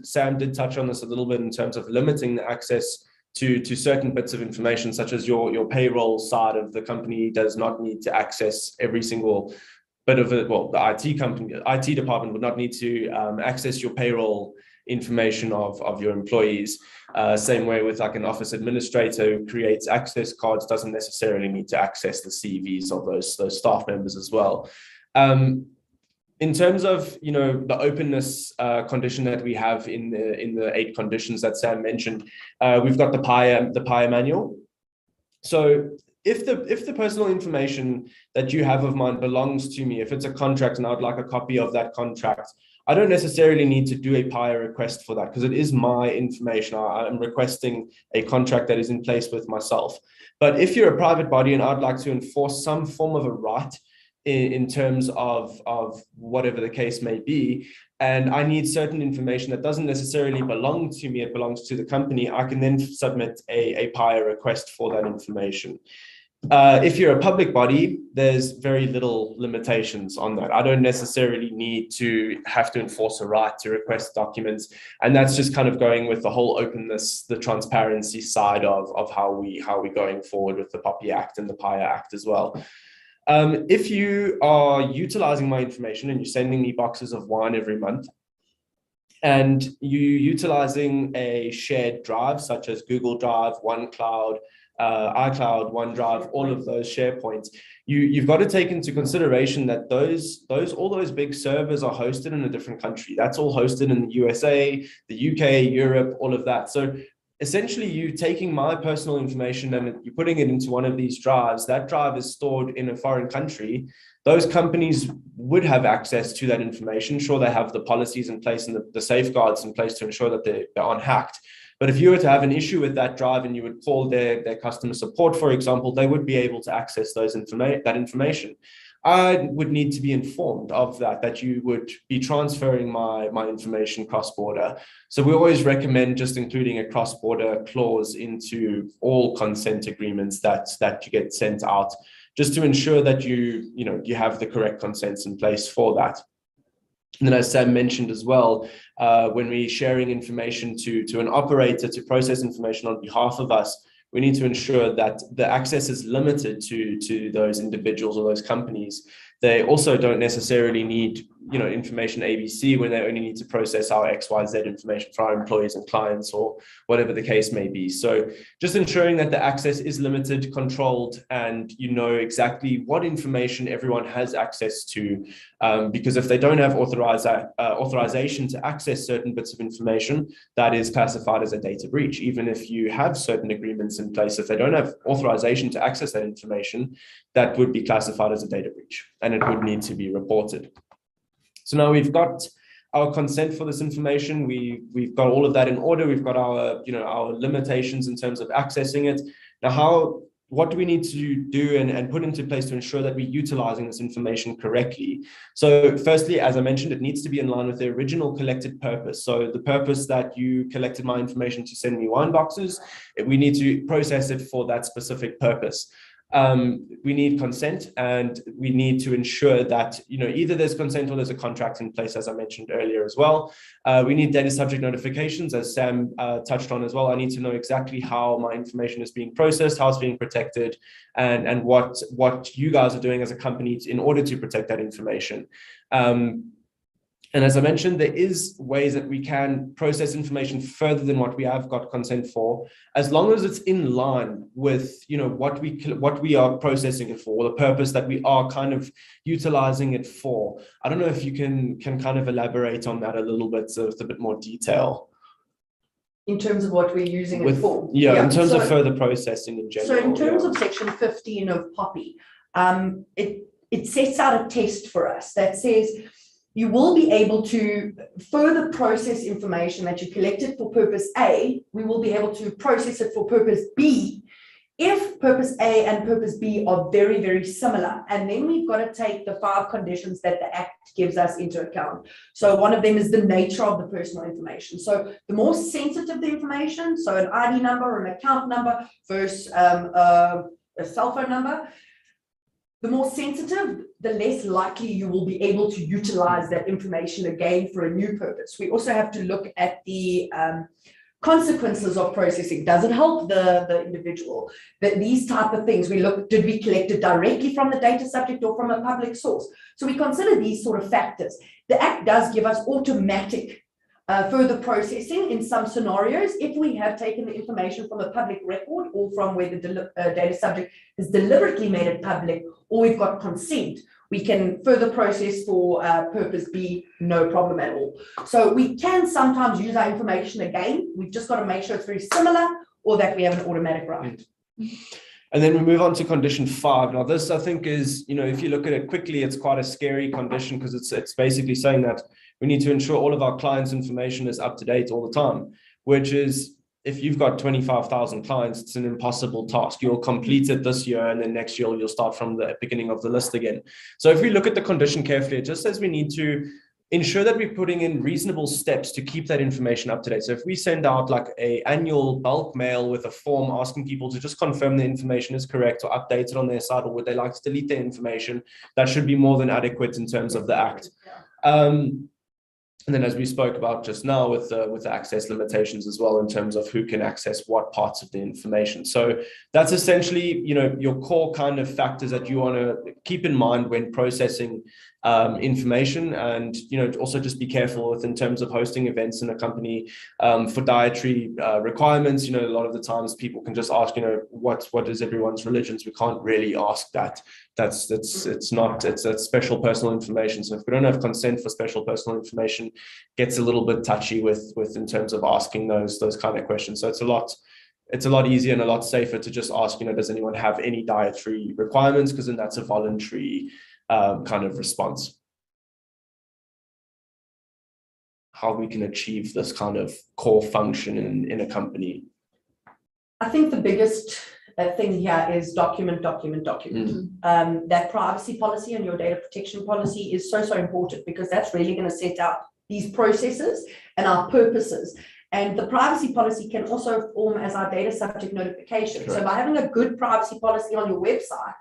Sam did touch on this a little bit in terms of limiting the access to certain bits of information, such as your payroll side of the company does not need to access every single bit of it. Well, the IT department would not need to access your payroll information of your employees. Same way with like an office administrator who creates access cards doesn't necessarily need to access the CVs of those staff members as well. In terms of the openness condition that we have in the 8 conditions that Sam mentioned, we've got the POPI manual. So if the personal information that you have of mine belongs to me, if it's a contract and I'd like a copy of that contract, I don't necessarily need to do a POPI request for that because it is my information. I'm requesting a contract that is in place with myself. But if you're a private body and I'd like to enforce some form of a right in terms of whatever the case may be, and I need certain information that doesn't necessarily belong to me, it belongs to the company, I can then submit a POPI request for that information. If you're a public body, there's very little limitations on that. I don't necessarily need to have to enforce a right to request documents. And that's just kind of going with the whole openness, the transparency side of how we're going forward with the POPI Act and the PIA Act as well. If you are utilizing my information and you're sending me boxes of wine every month, and you utilizing a shared drive such as Google Drive, OneCloud, iCloud, OneDrive, all of those SharePoints, you've got to take into consideration that all those big servers are hosted in a different country. That's all hosted in the USA, the UK, Europe, all of that. So essentially, you taking my personal information and you're putting it into one of these drives. That drive is stored in a foreign country. Those companies would have access to that information. Sure, they have the policies in place and the safeguards in place to ensure that they aren't hacked. But if you were to have an issue with that drive and you would call their customer support, for example, they would be able to access that information. I would need to be informed of that you would be transferring my information cross-border. So we always recommend just including a cross-border clause into all consent agreements that you get sent out, just to ensure that you have the correct consents in place for that. And then, as Sam mentioned as well, when we're sharing information to an operator to process information on behalf of us, we need to ensure that the access is limited to those individuals or those companies. They also don't necessarily need, information ABC when they only need to process our XYZ information for our employees and clients or whatever the case may be. So just ensuring that the access is limited, controlled, and you know exactly what information everyone has access to. Because if they don't have authorization to access certain bits of information, that is classified as a data breach. Even if you have certain agreements in place, if they don't have authorization to access that information, that would be classified as a data breach and it would need to be reported. So now we've got our consent for this information. We've got all of that in order. We've got our limitations in terms of accessing it. Now, what do we need to do and put into place to ensure that we're utilizing this information correctly? So firstly, as I mentioned, it needs to be in line with the original collected purpose. So the purpose that you collected my information to send me wine boxes, we need to process it for that specific purpose. We need consent, and we need to ensure that either there's consent or there's a contract in place, as I mentioned earlier as well. We need data subject notifications, as Sam touched on as well. I need to know exactly how my information is being processed, how it's being protected, and what you guys are doing as a company in order to protect that information. And as I mentioned, there is ways that we can process information further than what we have got consent for, as long as it's in line with what we are processing it for, the purpose that we are kind of utilizing it for. I don't know if you can kind of elaborate on that a little bit, so with a bit more detail. In terms of what we're using it for? Yeah, in terms of further processing in general. So in terms of section 15 of POPI, it sets out a test for us that says, you will be able to further process information that you collected for purpose A. We will be able to process it for purpose B if purpose A and purpose B are very, very similar. And then we've got to take the 5 conditions that the Act gives us into account. So one of them is the nature of the personal information. So the more sensitive the information, so an ID number or an account number versus a cell phone number, the more sensitive, the less likely you will be able to utilize that information again for a new purpose. We also have to look at the consequences of processing. Does it help the individual? These type of things, did we collect it directly from the data subject or from a public source? So we consider these sort of factors. The Act does give us automatic further processing in some scenarios if we have taken the information from a public record or from where the data subject has deliberately made it public, or we've got consent. We can further process for purpose B, no problem at all. So we can sometimes use our information again. We've just got to make sure it's very similar or that we have an automatic right. And then we move on to condition 5. Now this, I think, is, if you look at it quickly, it's quite a scary condition because it's basically saying that we need to ensure all of our clients' information is up to date all the time, which is, if you've got 25,000 clients, it's an impossible task. You'll complete it this year, and then next year you'll start from the beginning of the list again. So if we look at the condition carefully, it just says we need to ensure that we're putting in reasonable steps to keep that information up to date. So if we send out like a annual bulk mail with a form asking people to just confirm the information is correct or update it on their site, or would they like to delete their information, that should be more than adequate in terms of the Act. And then, as we spoke about just now, with the access limitations as well, in terms of who can access what parts of the information. So that's essentially, your core kind of factors that you want to keep in mind when processing information, and also just be careful with in terms of hosting events in a company for dietary requirements. A lot of the times people can just ask, what is everyone's religions? We can't really ask that. That's special personal information. So if we don't have consent for special personal information, gets a little bit touchy with in terms of asking those kind of questions. So it's a lot easier and a lot safer to just ask, does anyone have any dietary requirements? Because then that's a voluntary kind of response. How we can achieve this kind of core function in a company. I think the biggest thing here is document. That privacy policy and your data protection policy is so important, because that's really going to set out these processes and our purposes. And the privacy policy can also form as our data subject notification. Correct. So by having a good privacy policy on your website,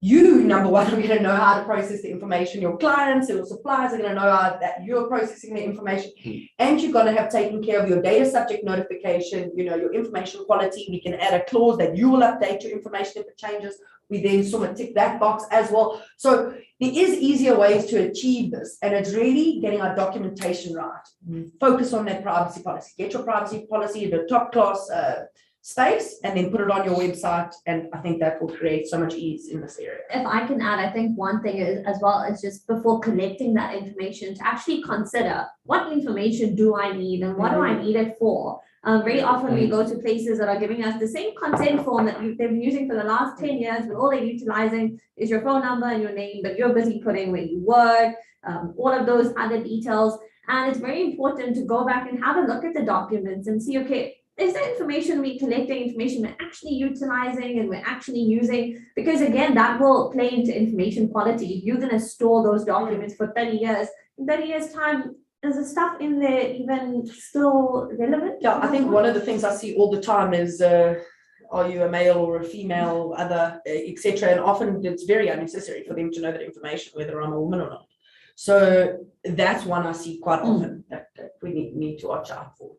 you, number one, are going to know how to process the information. Your clients, your suppliers are going to know how that you're processing the information, and you're going to have taken care of your data subject notification, your information quality. We can add a clause that you will update your information if it changes. We then sort of tick that box as well. So there is easier ways to achieve this, and it's really getting our documentation right. Focus on that privacy policy. Get your privacy policy in the top class space, and then put it on your website, and I think that will create so much ease in this area. If I can add, I think one thing is, as well, is just before collecting that information, to actually consider what information do I need and what do I need it for. Very often we go to places that are giving us the same consent form that they've been using for the last 10 years, but all they're utilizing is your phone number and your name, but you're busy putting where you work, all of those other details. And it's very important to go back and have a look at the documents and see, okay, is the information we're collecting information we're actually utilizing and we're actually using? Because again, that will play into information quality. If you're going to store those documents for 30 years, in 30 years' time, is the stuff in there even still relevant? Yeah, I think one of the things I see all the time is, are you a male or a female, other, etc. And often it's very unnecessary for them to know that information, whether I'm a woman or not. So that's one I see quite often that we need to watch out for.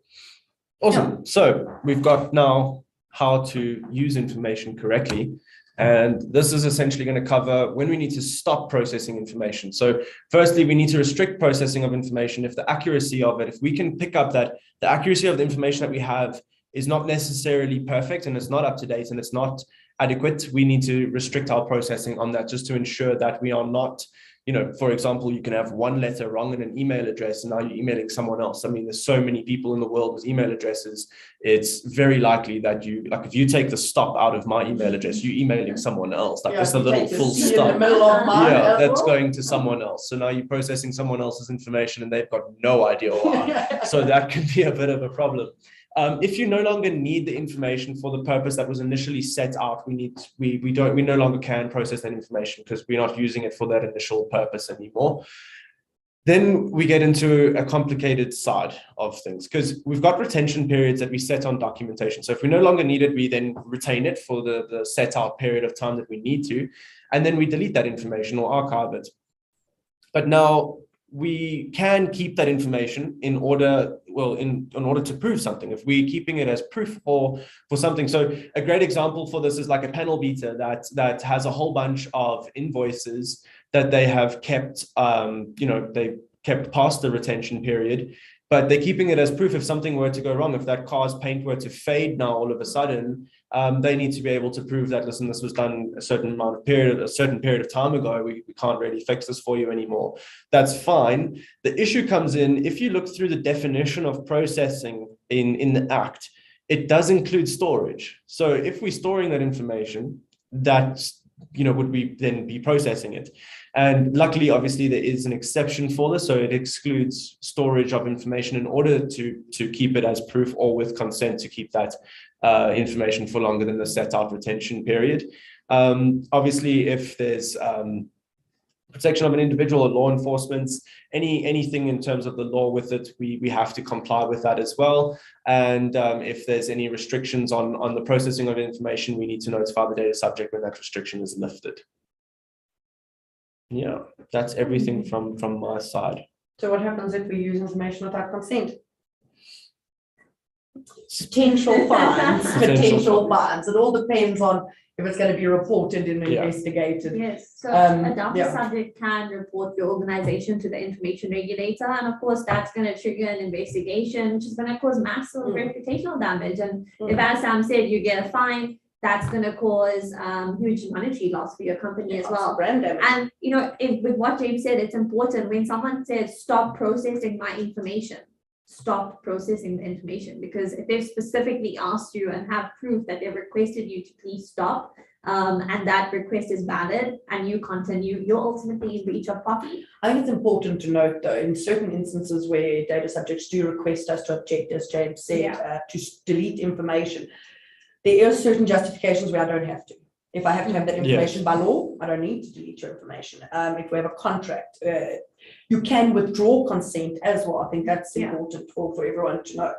Awesome. Yeah. So we've got now how to use information correctly. And this is essentially going to cover when we need to stop processing information. So firstly, we need to restrict processing of information if the accuracy of it, if we can pick up that the accuracy of the information that we have is not necessarily perfect and it's not up to date and it's not adequate, we need to restrict our processing on that, just to ensure that we are not, for example, you can have one letter wrong in an email address and now you're emailing someone else. I mean, there's so many people in the world with email addresses. It's very likely that if you take the stop out of my email address, you're emailing someone else, like just a little full stop. In the middle of mine, that's going to someone else. So now you're processing someone else's information and they've got no idea why. So that can be a bit of a problem. If you no longer need the information for the purpose that was initially set out, we no longer can process that information because we're not using it for that initial purpose anymore. Then we get into a complicated side of things, because we've got retention periods that we set on documentation. So if we no longer need it, we then retain it for the set out period of time that we need to, and then we delete that information or archive it. But now we can keep that information in order to prove something, if we're keeping it as proof for something. So a great example for this is like a panel beater that has a whole bunch of invoices that they have kept, they kept past the retention period, but they're keeping it as proof if something were to go wrong. If that car's paint were to fade now all of a sudden, they need to be able to prove that, listen, this was done a certain period of time ago. We can't really fix this for you anymore. That's fine. The issue comes in, if you look through the definition of processing in the Act, it does include storage. So if we're storing that information, that's, would we then be processing it? And luckily, obviously, there is an exception for this. So it excludes storage of information in order to keep it as proof or with consent to keep that information for longer than the set out retention period. Obviously, if there's protection of an individual or law enforcement, anything in terms of the law with it, we have to comply with that as well. And if there's any restrictions on the processing of information, we need to notify the data subject when that restriction is lifted. Yeah, that's everything from my side. So what happens if we use information without consent? Potential fines, potential fines. It all depends on if it's going to be reported and investigated. Yes, so Um, a data yeah. subject can report your organization to the information regulator, and of course, that's going to trigger an investigation, which is going to cause massive reputational damage. And if, as Sam said, you get a fine, that's going to cause huge monetary loss for your company as well. Brand damage. And you know, with what James said, it's important when someone says stop processing my information, stop processing the information, because if they've specifically asked you and have proof that they've requested you to please stop, and that request is valid and you continue, you're ultimately in breach of POPI. I think it's important to note, though, in certain instances where data subjects do request us to object, as James said, to delete information, there are certain justifications where I don't have to. If I have to have that information by law, I don't need to delete your information. If we have a contract, you can withdraw consent as well. I think that's important for everyone to know.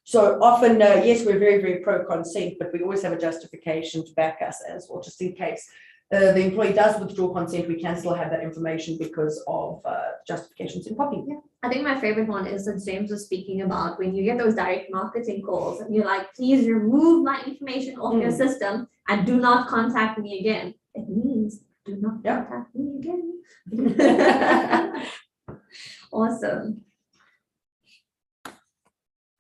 So often, yes, we're very, very pro consent, but we always have a justification to back us as well, just in case the employee does withdraw consent, we can still have that information because of justifications in POPI. Yeah. I think my favorite one is that James was speaking about when you get those direct marketing calls and you're like, please remove my information off your system and do not contact me again. It means do not contact me again. Awesome.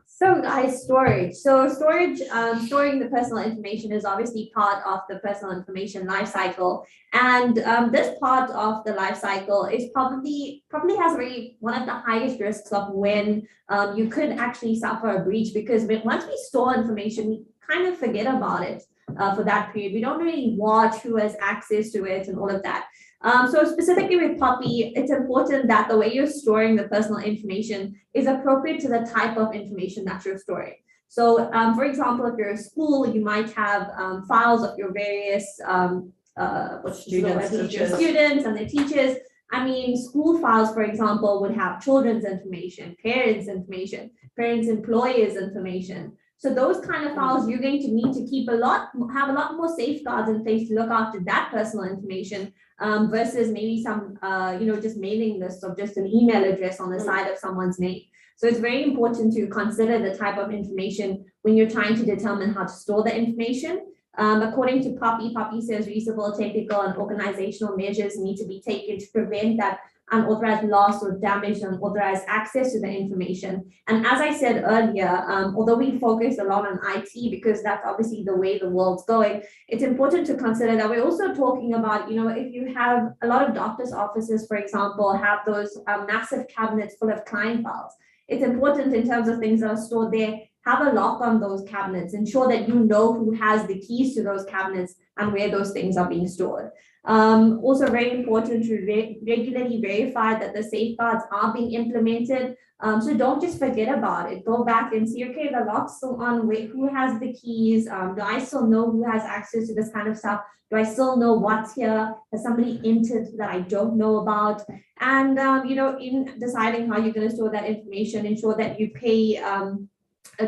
So guys, storage. So storage, storing the personal information is obviously part of the personal information lifecycle. And this part of the lifecycle is probably has one of the highest risks of when you could actually suffer a breach, because once we store information, we kind of forget about it for that period. We don't really watch who has access to it and all of that. So specifically with POPI, it's important that the way you're storing the personal information is appropriate to the type of information that you're storing. So for example, if you're a school, you might have files of your various students and their teachers. I mean, school files, for example, would have children's information, parents' employers' information. So those kind of files, you're going to need to keep have a lot more safeguards in place to look after that personal information versus maybe some, just mailing lists of just an email address on the side of someone's name. So it's very important to consider the type of information when you're trying to determine how to store the information. According to POPI says reasonable technical and organizational measures need to be taken to prevent that unauthorized loss or damage and unauthorized access to the information. And as I said earlier, although we focus a lot on IT because that's obviously the way the world's going, it's important to consider that we're also talking about, if you have a lot of doctors' offices, for example, have those massive cabinets full of client files. It's important in terms of things that are stored there, have a lock on those cabinets, ensure that you know who has the keys to those cabinets and where those things are being stored. Also very important to regularly verify that the safeguards are being implemented. So don't just forget about it. Go back and see, okay, the lock's still on, who has the keys? Do I still know who has access to this kind of stuff? Do I still know what's here? Has somebody entered that I don't know about? And, in deciding how you're going to store that information, ensure that you pay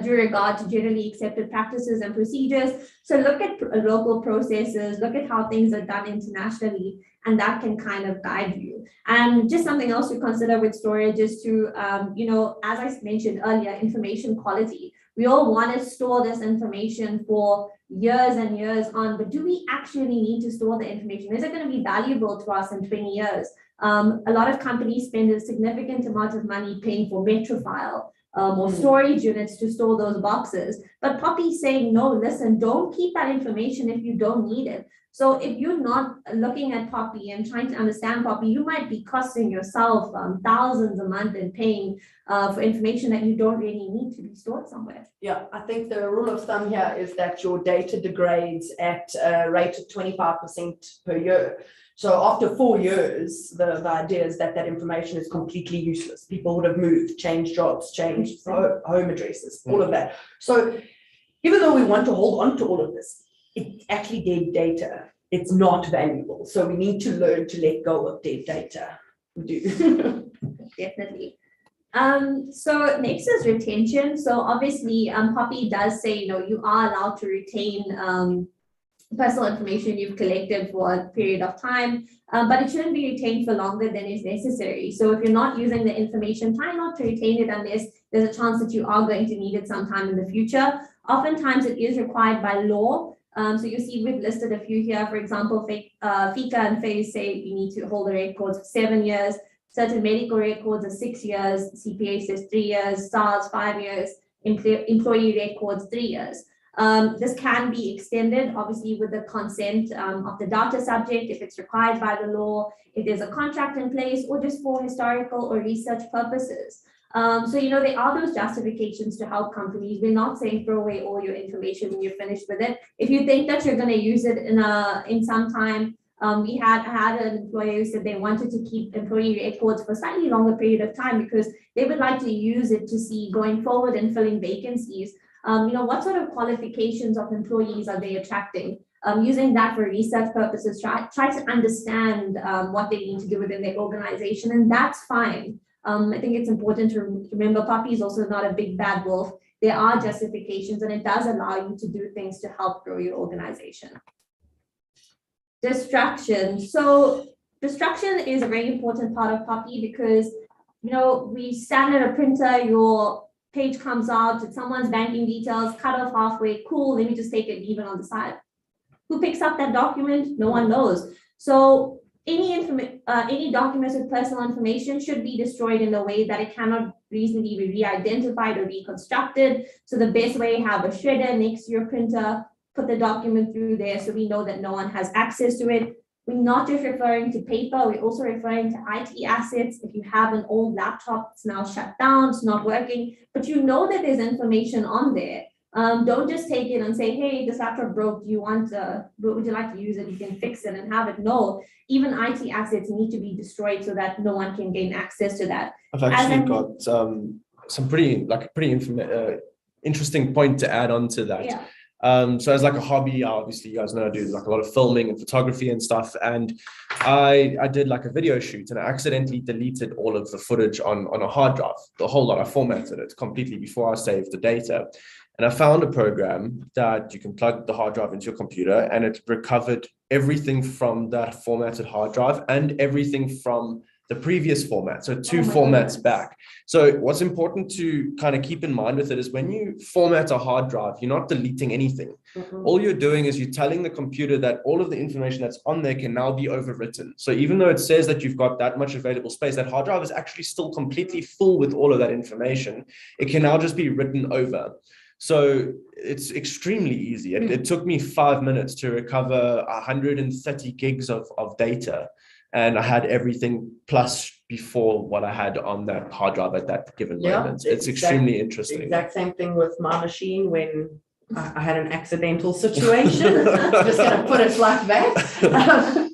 due regard to generally accepted practices and procedures. So look at local processes, look at how things are done internationally, and that can kind of guide you. And just something else to consider with storage is to, as I mentioned earlier, information quality. We all want to store this information for years and years on, but do we actually need to store the information? Is it going to be valuable to us in 20 years? A lot of companies spend a significant amount of money paying for Metrofile or storage units to store those boxes. But POPI is saying, no, listen, don't keep that information if you don't need it. So if you're not looking at POPI and trying to understand POPI, you might be costing yourself thousands a month and paying for information that you don't really need to be stored somewhere. Yeah, I think the rule of thumb here is that your data degrades at a rate of 25% per year. So after 4 years, the idea is that information is completely useless. People would have moved, changed jobs, changed home addresses, all of that. So even though we want to hold on to all of this, it's actually dead data. it's not valuable. So we need to learn to let go of dead data. We do. Definitely. So next is retention. So obviously, POPI does say, you are allowed to retain personal information you've collected for a period of time, but it shouldn't be retained for longer than is necessary. So if you're not using the information, try not to retain it unless there's a chance that you are going to need it sometime in the future. Oftentimes it is required by law. So you see we've listed a few here. For example, FICA and FACE say you need to hold the records for 7 years. Certain medical records are 6 years. CPA says 3 years. SARS 5 years. Employee records 3 years. This can be extended, obviously, with the consent of the data subject, if it's required by the law, if there's a contract in place, or just for historical or research purposes. So, there are those justifications to help companies. We're not saying throw away all your information when you're finished with it. If you think that you're going to use it in some time, we had an employer who said they wanted to keep employee records for a slightly longer period of time because they would like to use it to see going forward and filling vacancies. What sort of qualifications of employees are they attracting? Using that for research purposes, try to understand what they need to do within their organization, and that's fine. I think it's important to remember POPI is also not a big bad wolf. There are justifications, and it does allow you to do things to help grow your organization. Distraction. So distraction is a very important part of POPI because, we stand at a printer, your page comes out, it's someone's banking details, cut off halfway, cool, let me just take it, leave it on the side. Who picks up that document? No one knows. So any documents with personal information should be destroyed in a way that it cannot reasonably be re-identified or reconstructed. So the best way, have a shredder next to your printer, put the document through there so we know that no one has access to it. We're not just referring to paper, we're also referring to IT assets. If you have an old laptop, it's now shut down, it's not working, but you know that there's information on there. Don't just take it and say, hey, this laptop broke, would you like to use it? You can fix it and have it. No, even IT assets need to be destroyed so that no one can gain access to that. I've actually got some pretty interesting point to add on to that. Yeah. So as like a hobby, obviously you guys know I do like a lot of filming and photography and stuff. And I did like a video shoot and I accidentally deleted all of the footage on a hard drive, the whole lot. I formatted it completely before I saved the data. And I found a program that you can plug the hard drive into your computer and it recovered everything from that formatted hard drive and everything from the previous format. So two formats back. So what's important to kind of keep in mind with it is when you format a hard drive, you're not deleting anything. All you're doing is you're telling the computer that all of the information that's on there can now be overwritten. So even though it says that you've got that much available space, that hard drive is actually still completely full with all of that information. It can now just be written over. So it's extremely easy. It took me 5 minutes to recover 130 gigs of data. And I had everything plus before what I had on that hard drive at that given moment. It's extremely interesting. Exact same thing with my machine when I had an accidental situation. I'm just going to put it like that.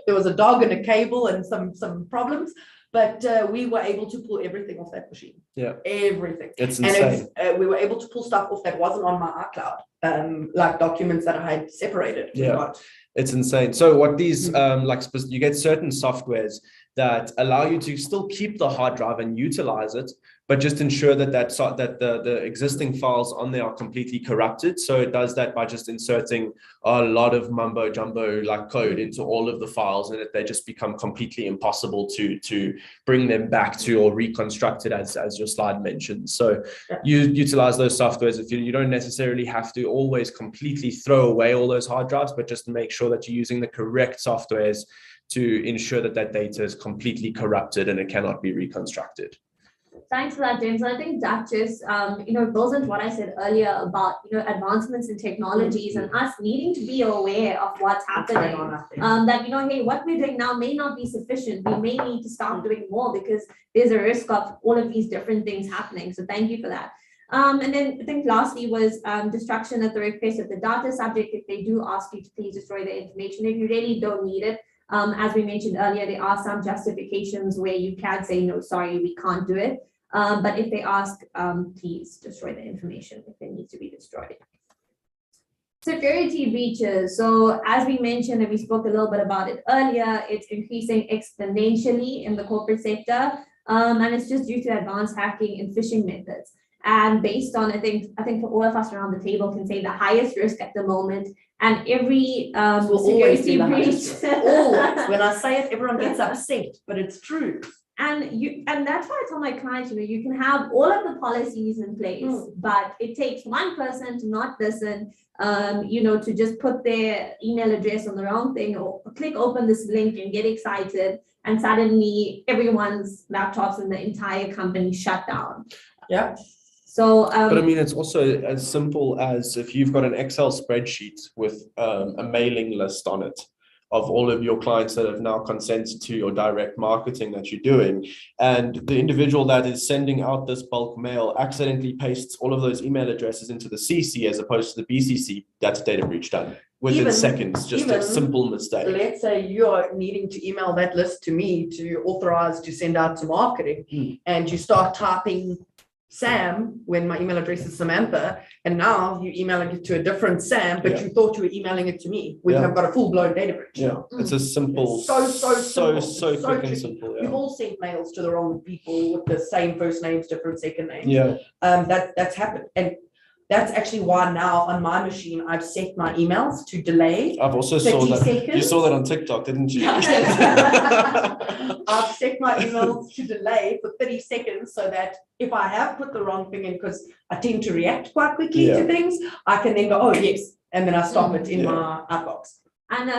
There was a dog and a cable and some problems. But we were able to pull everything off that machine. Yeah. Everything. It's insane. And we were able to pull stuff off that wasn't on my iCloud, like documents that I had separated. Yeah. It's insane. So what these, you get certain softwares that allow you to still keep the hard drive and utilize it, but just ensure that the existing files on there are completely corrupted. So it does that by just inserting a lot of mumbo jumbo like code into all of the files, and they just become completely impossible to bring them back to or reconstruct it as your slide mentioned. So you utilize those softwares. If you don't necessarily have to always completely throw away all those hard drives, but just make sure that you're using the correct softwares to ensure that data is completely corrupted and it cannot be reconstructed. Thanks for that, James. I think that just, goes into what I said earlier about, advancements in technologies and us needing to be aware of what's happening. Hey, what we're doing now may not be sufficient. We may need to start doing more because there's a risk of all of these different things happening. So thank you for that. And then I think lastly was destruction at the request of the data subject. If they do ask you to please destroy the information, if you really don't need it, as we mentioned earlier, there are some justifications where you can say, no, sorry, we can't do it. But if they ask, please destroy the information if it needs to be destroyed. Security breaches. So as we mentioned, and we spoke a little bit about it earlier, it's increasing exponentially in the corporate sector. And it's just due to advanced hacking and phishing methods. And based on, I think for all of us around the table can say the highest risk at the moment. And every Will always be security the breach. highest risk. Always. When I say it, everyone gets upset, but it's true. And that's why I tell my clients, you can have all of the policies in place, but it takes one person to not listen, to just put their email address on the wrong thing or click open this link and get excited, and suddenly everyone's laptops in the entire company shut down. Yeah. So, but I mean, it's also as simple as if you've got an Excel spreadsheet with a mailing list on it of all of your clients that have now consented to your direct marketing that you're doing. And the individual that is sending out this bulk mail accidentally pastes all of those email addresses into the CC as opposed to the BCC, that's data breach done within seconds, just a simple mistake. Let's say you're needing to email that list to me to authorize to send out to marketing, and you start typing Sam when my email address is Samantha, and now you're emailing it to a different Sam, but you thought you were emailing it to me. We have got a full-blown data breach. Yeah, it's a simple, so quick and simple. We've all sent mails to the wrong people with the same first names, different second names. Yeah, that's happened, and that's actually why now on my machine I've set my emails to delay. I've also saw that. Seconds. You saw that on TikTok, didn't you? I've set my emails to delay for 30 seconds so that if I have put the wrong thing in, because I tend to react quite quickly to things, I can then go, oh yes, and then I stop it in my outbox. And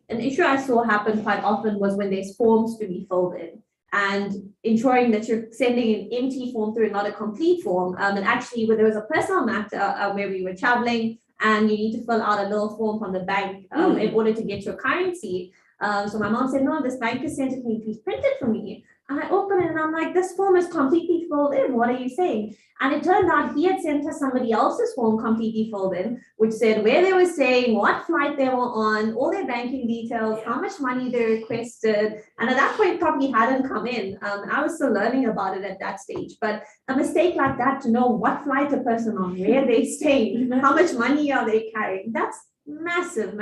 an issue I saw happen quite often was when there's forms to be filled in, and ensuring that you're sending an empty form through and not a complete form. And actually, where there was a personal matter where we were traveling and you need to fill out a little form from the bank in order to get your currency. So my mom said, no, this bank has sent it to me, please print it for me. And I open it and I'm like, this form is completely filled in. What are you saying? And it turned out he had sent us somebody else's form completely filled in, which said where they were staying, what flight they were on, all their banking details, how much money they requested. And at that point, probably hadn't come in. I was still learning about it at that stage. But a mistake like that, to know what flight a person on, where they staying, how much money are they carrying, that's massive.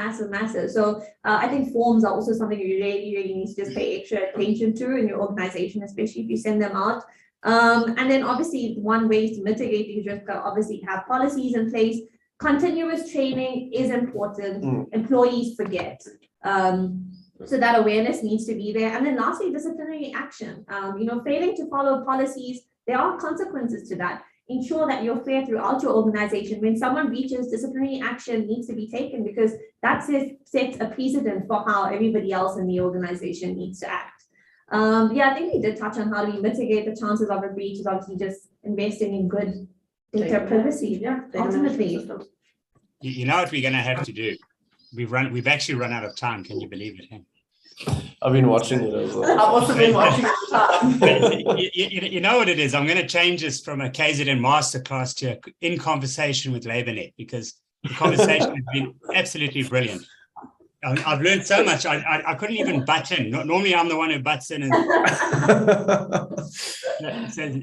So I think forms are also something you really need to just pay extra attention to in your organization, especially if you send them out. And then obviously one way to mitigate these risks are obviously have policies in place. Continuous training is important. Employees forget. So that awareness needs to be there. And then lastly, disciplinary action. Failing to follow policies, there are consequences to that. Ensure that you're fair throughout your organization. When someone breaches, disciplinary action needs to be taken, because that sets a precedent for how everybody else in the organization needs to act. I think we did touch on how do we mitigate the chances of a breach, is obviously just investing in good data privacy. Yeah, ultimately. You know what we're going to have to do? We've actually run out of time. Can you believe it? I've been watching it as well. I've also been watching it. You know what it is? I'm going to change this from a KZN Masterclass to In Conversation with LabourNet, because the conversation has been absolutely brilliant. I've learned so much. I couldn't even butt in. Normally, I'm the one who butts in.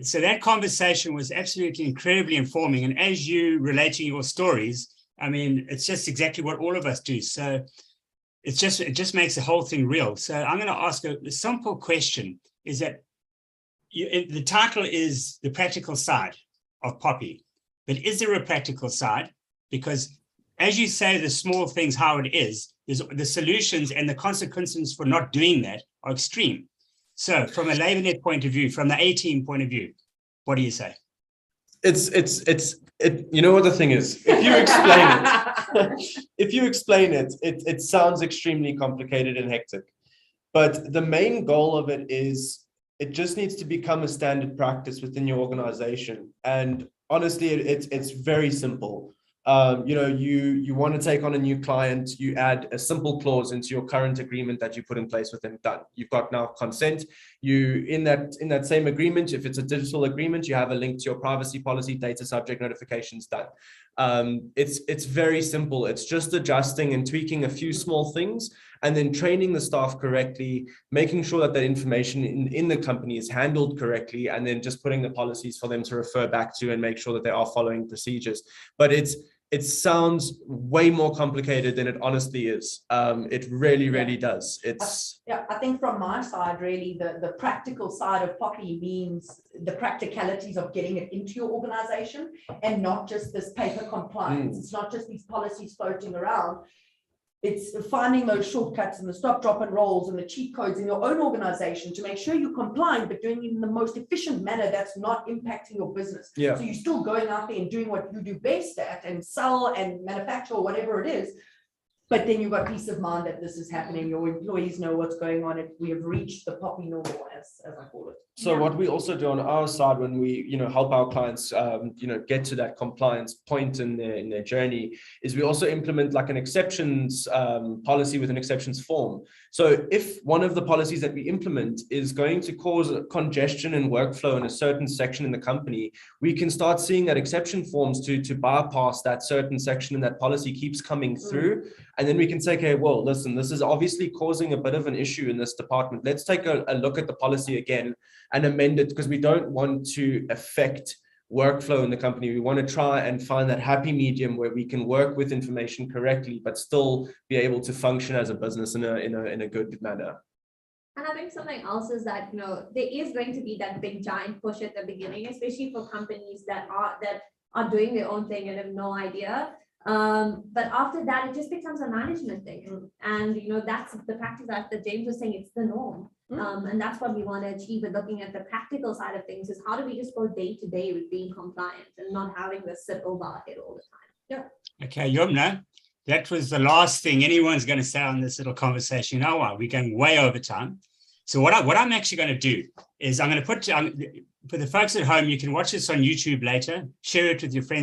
So that conversation was absolutely incredibly informing. And as you relating your stories, I mean, it's just exactly what all of us do. So it just makes the whole thing real. So I'm going to ask a simple question: is that the title is The Practical Side of POPI, but is there a practical side? Because as you say, the small things, how it is, the solutions and the consequences for not doing that are extreme. So from a LabourNet point of view, from the A-team point of view, what do you say? You know what the thing is? If you explain it, it sounds extremely complicated and hectic. But the main goal of it is it just needs to become a standard practice within your organization. And honestly, it's very simple. You want to take on a new client, you add a simple clause into your current agreement that you put in place with them. Done. You've got now consent. You in that same agreement, if it's a digital agreement, you have a link to your privacy policy, data subject notifications. Done. It's very simple. It's just adjusting and tweaking a few small things, and then training the staff correctly, making sure that information in the company is handled correctly, and then just putting the policies for them to refer back to and make sure that they are following procedures. But it sounds way more complicated than it honestly is. It really does. It's Yeah, I think from my side, really, the practical side of POPI means the practicalities of getting it into your organization and not just this paper compliance. It's not just these policies floating around. It's finding those shortcuts and the stop, drop, and rolls and the cheat codes in your own organization to make sure you're complying, but doing it in the most efficient manner that's not impacting your business. Yeah. So you're still going out there and doing what you do best at and sell and manufacture or whatever it is. But then you've got peace of mind that this is happening. Your employees know what's going on. If we have reached the POPI normal, as I call it. So what we also do on our side when we, help our clients, get to that compliance point in their journey is we also implement like an exceptions policy with an exceptions form. So if one of the policies that we implement is going to cause congestion and workflow in a certain section in the company, we can start seeing that exception forms to bypass that certain section and that policy keeps coming through. And then we can say, okay, well, listen, this is obviously causing a bit of an issue in this department. Let's take a look at the policy again and amend it, because we don't want to affect workflow in the company. We want to try and find that happy medium where we can work with information correctly, but still be able to function as a business in a good manner. And I think something else is that, there is going to be that big giant push at the beginning, especially for companies that are doing their own thing and have no idea. But after that, it just becomes a management thing. And, that's the practice that James was saying, it's the norm. And that's what we want to achieve with looking at the practical side of things, is how do we just go day to day with being compliant and not having this sit over our head all the time. Yeah. Okay, Yumna, that was the last thing anyone's going to say on this little conversation. You know what? We're going way over time. So what I'm actually going to do is I'm going to put, for the folks at home, you can watch this on YouTube later, share it with your friends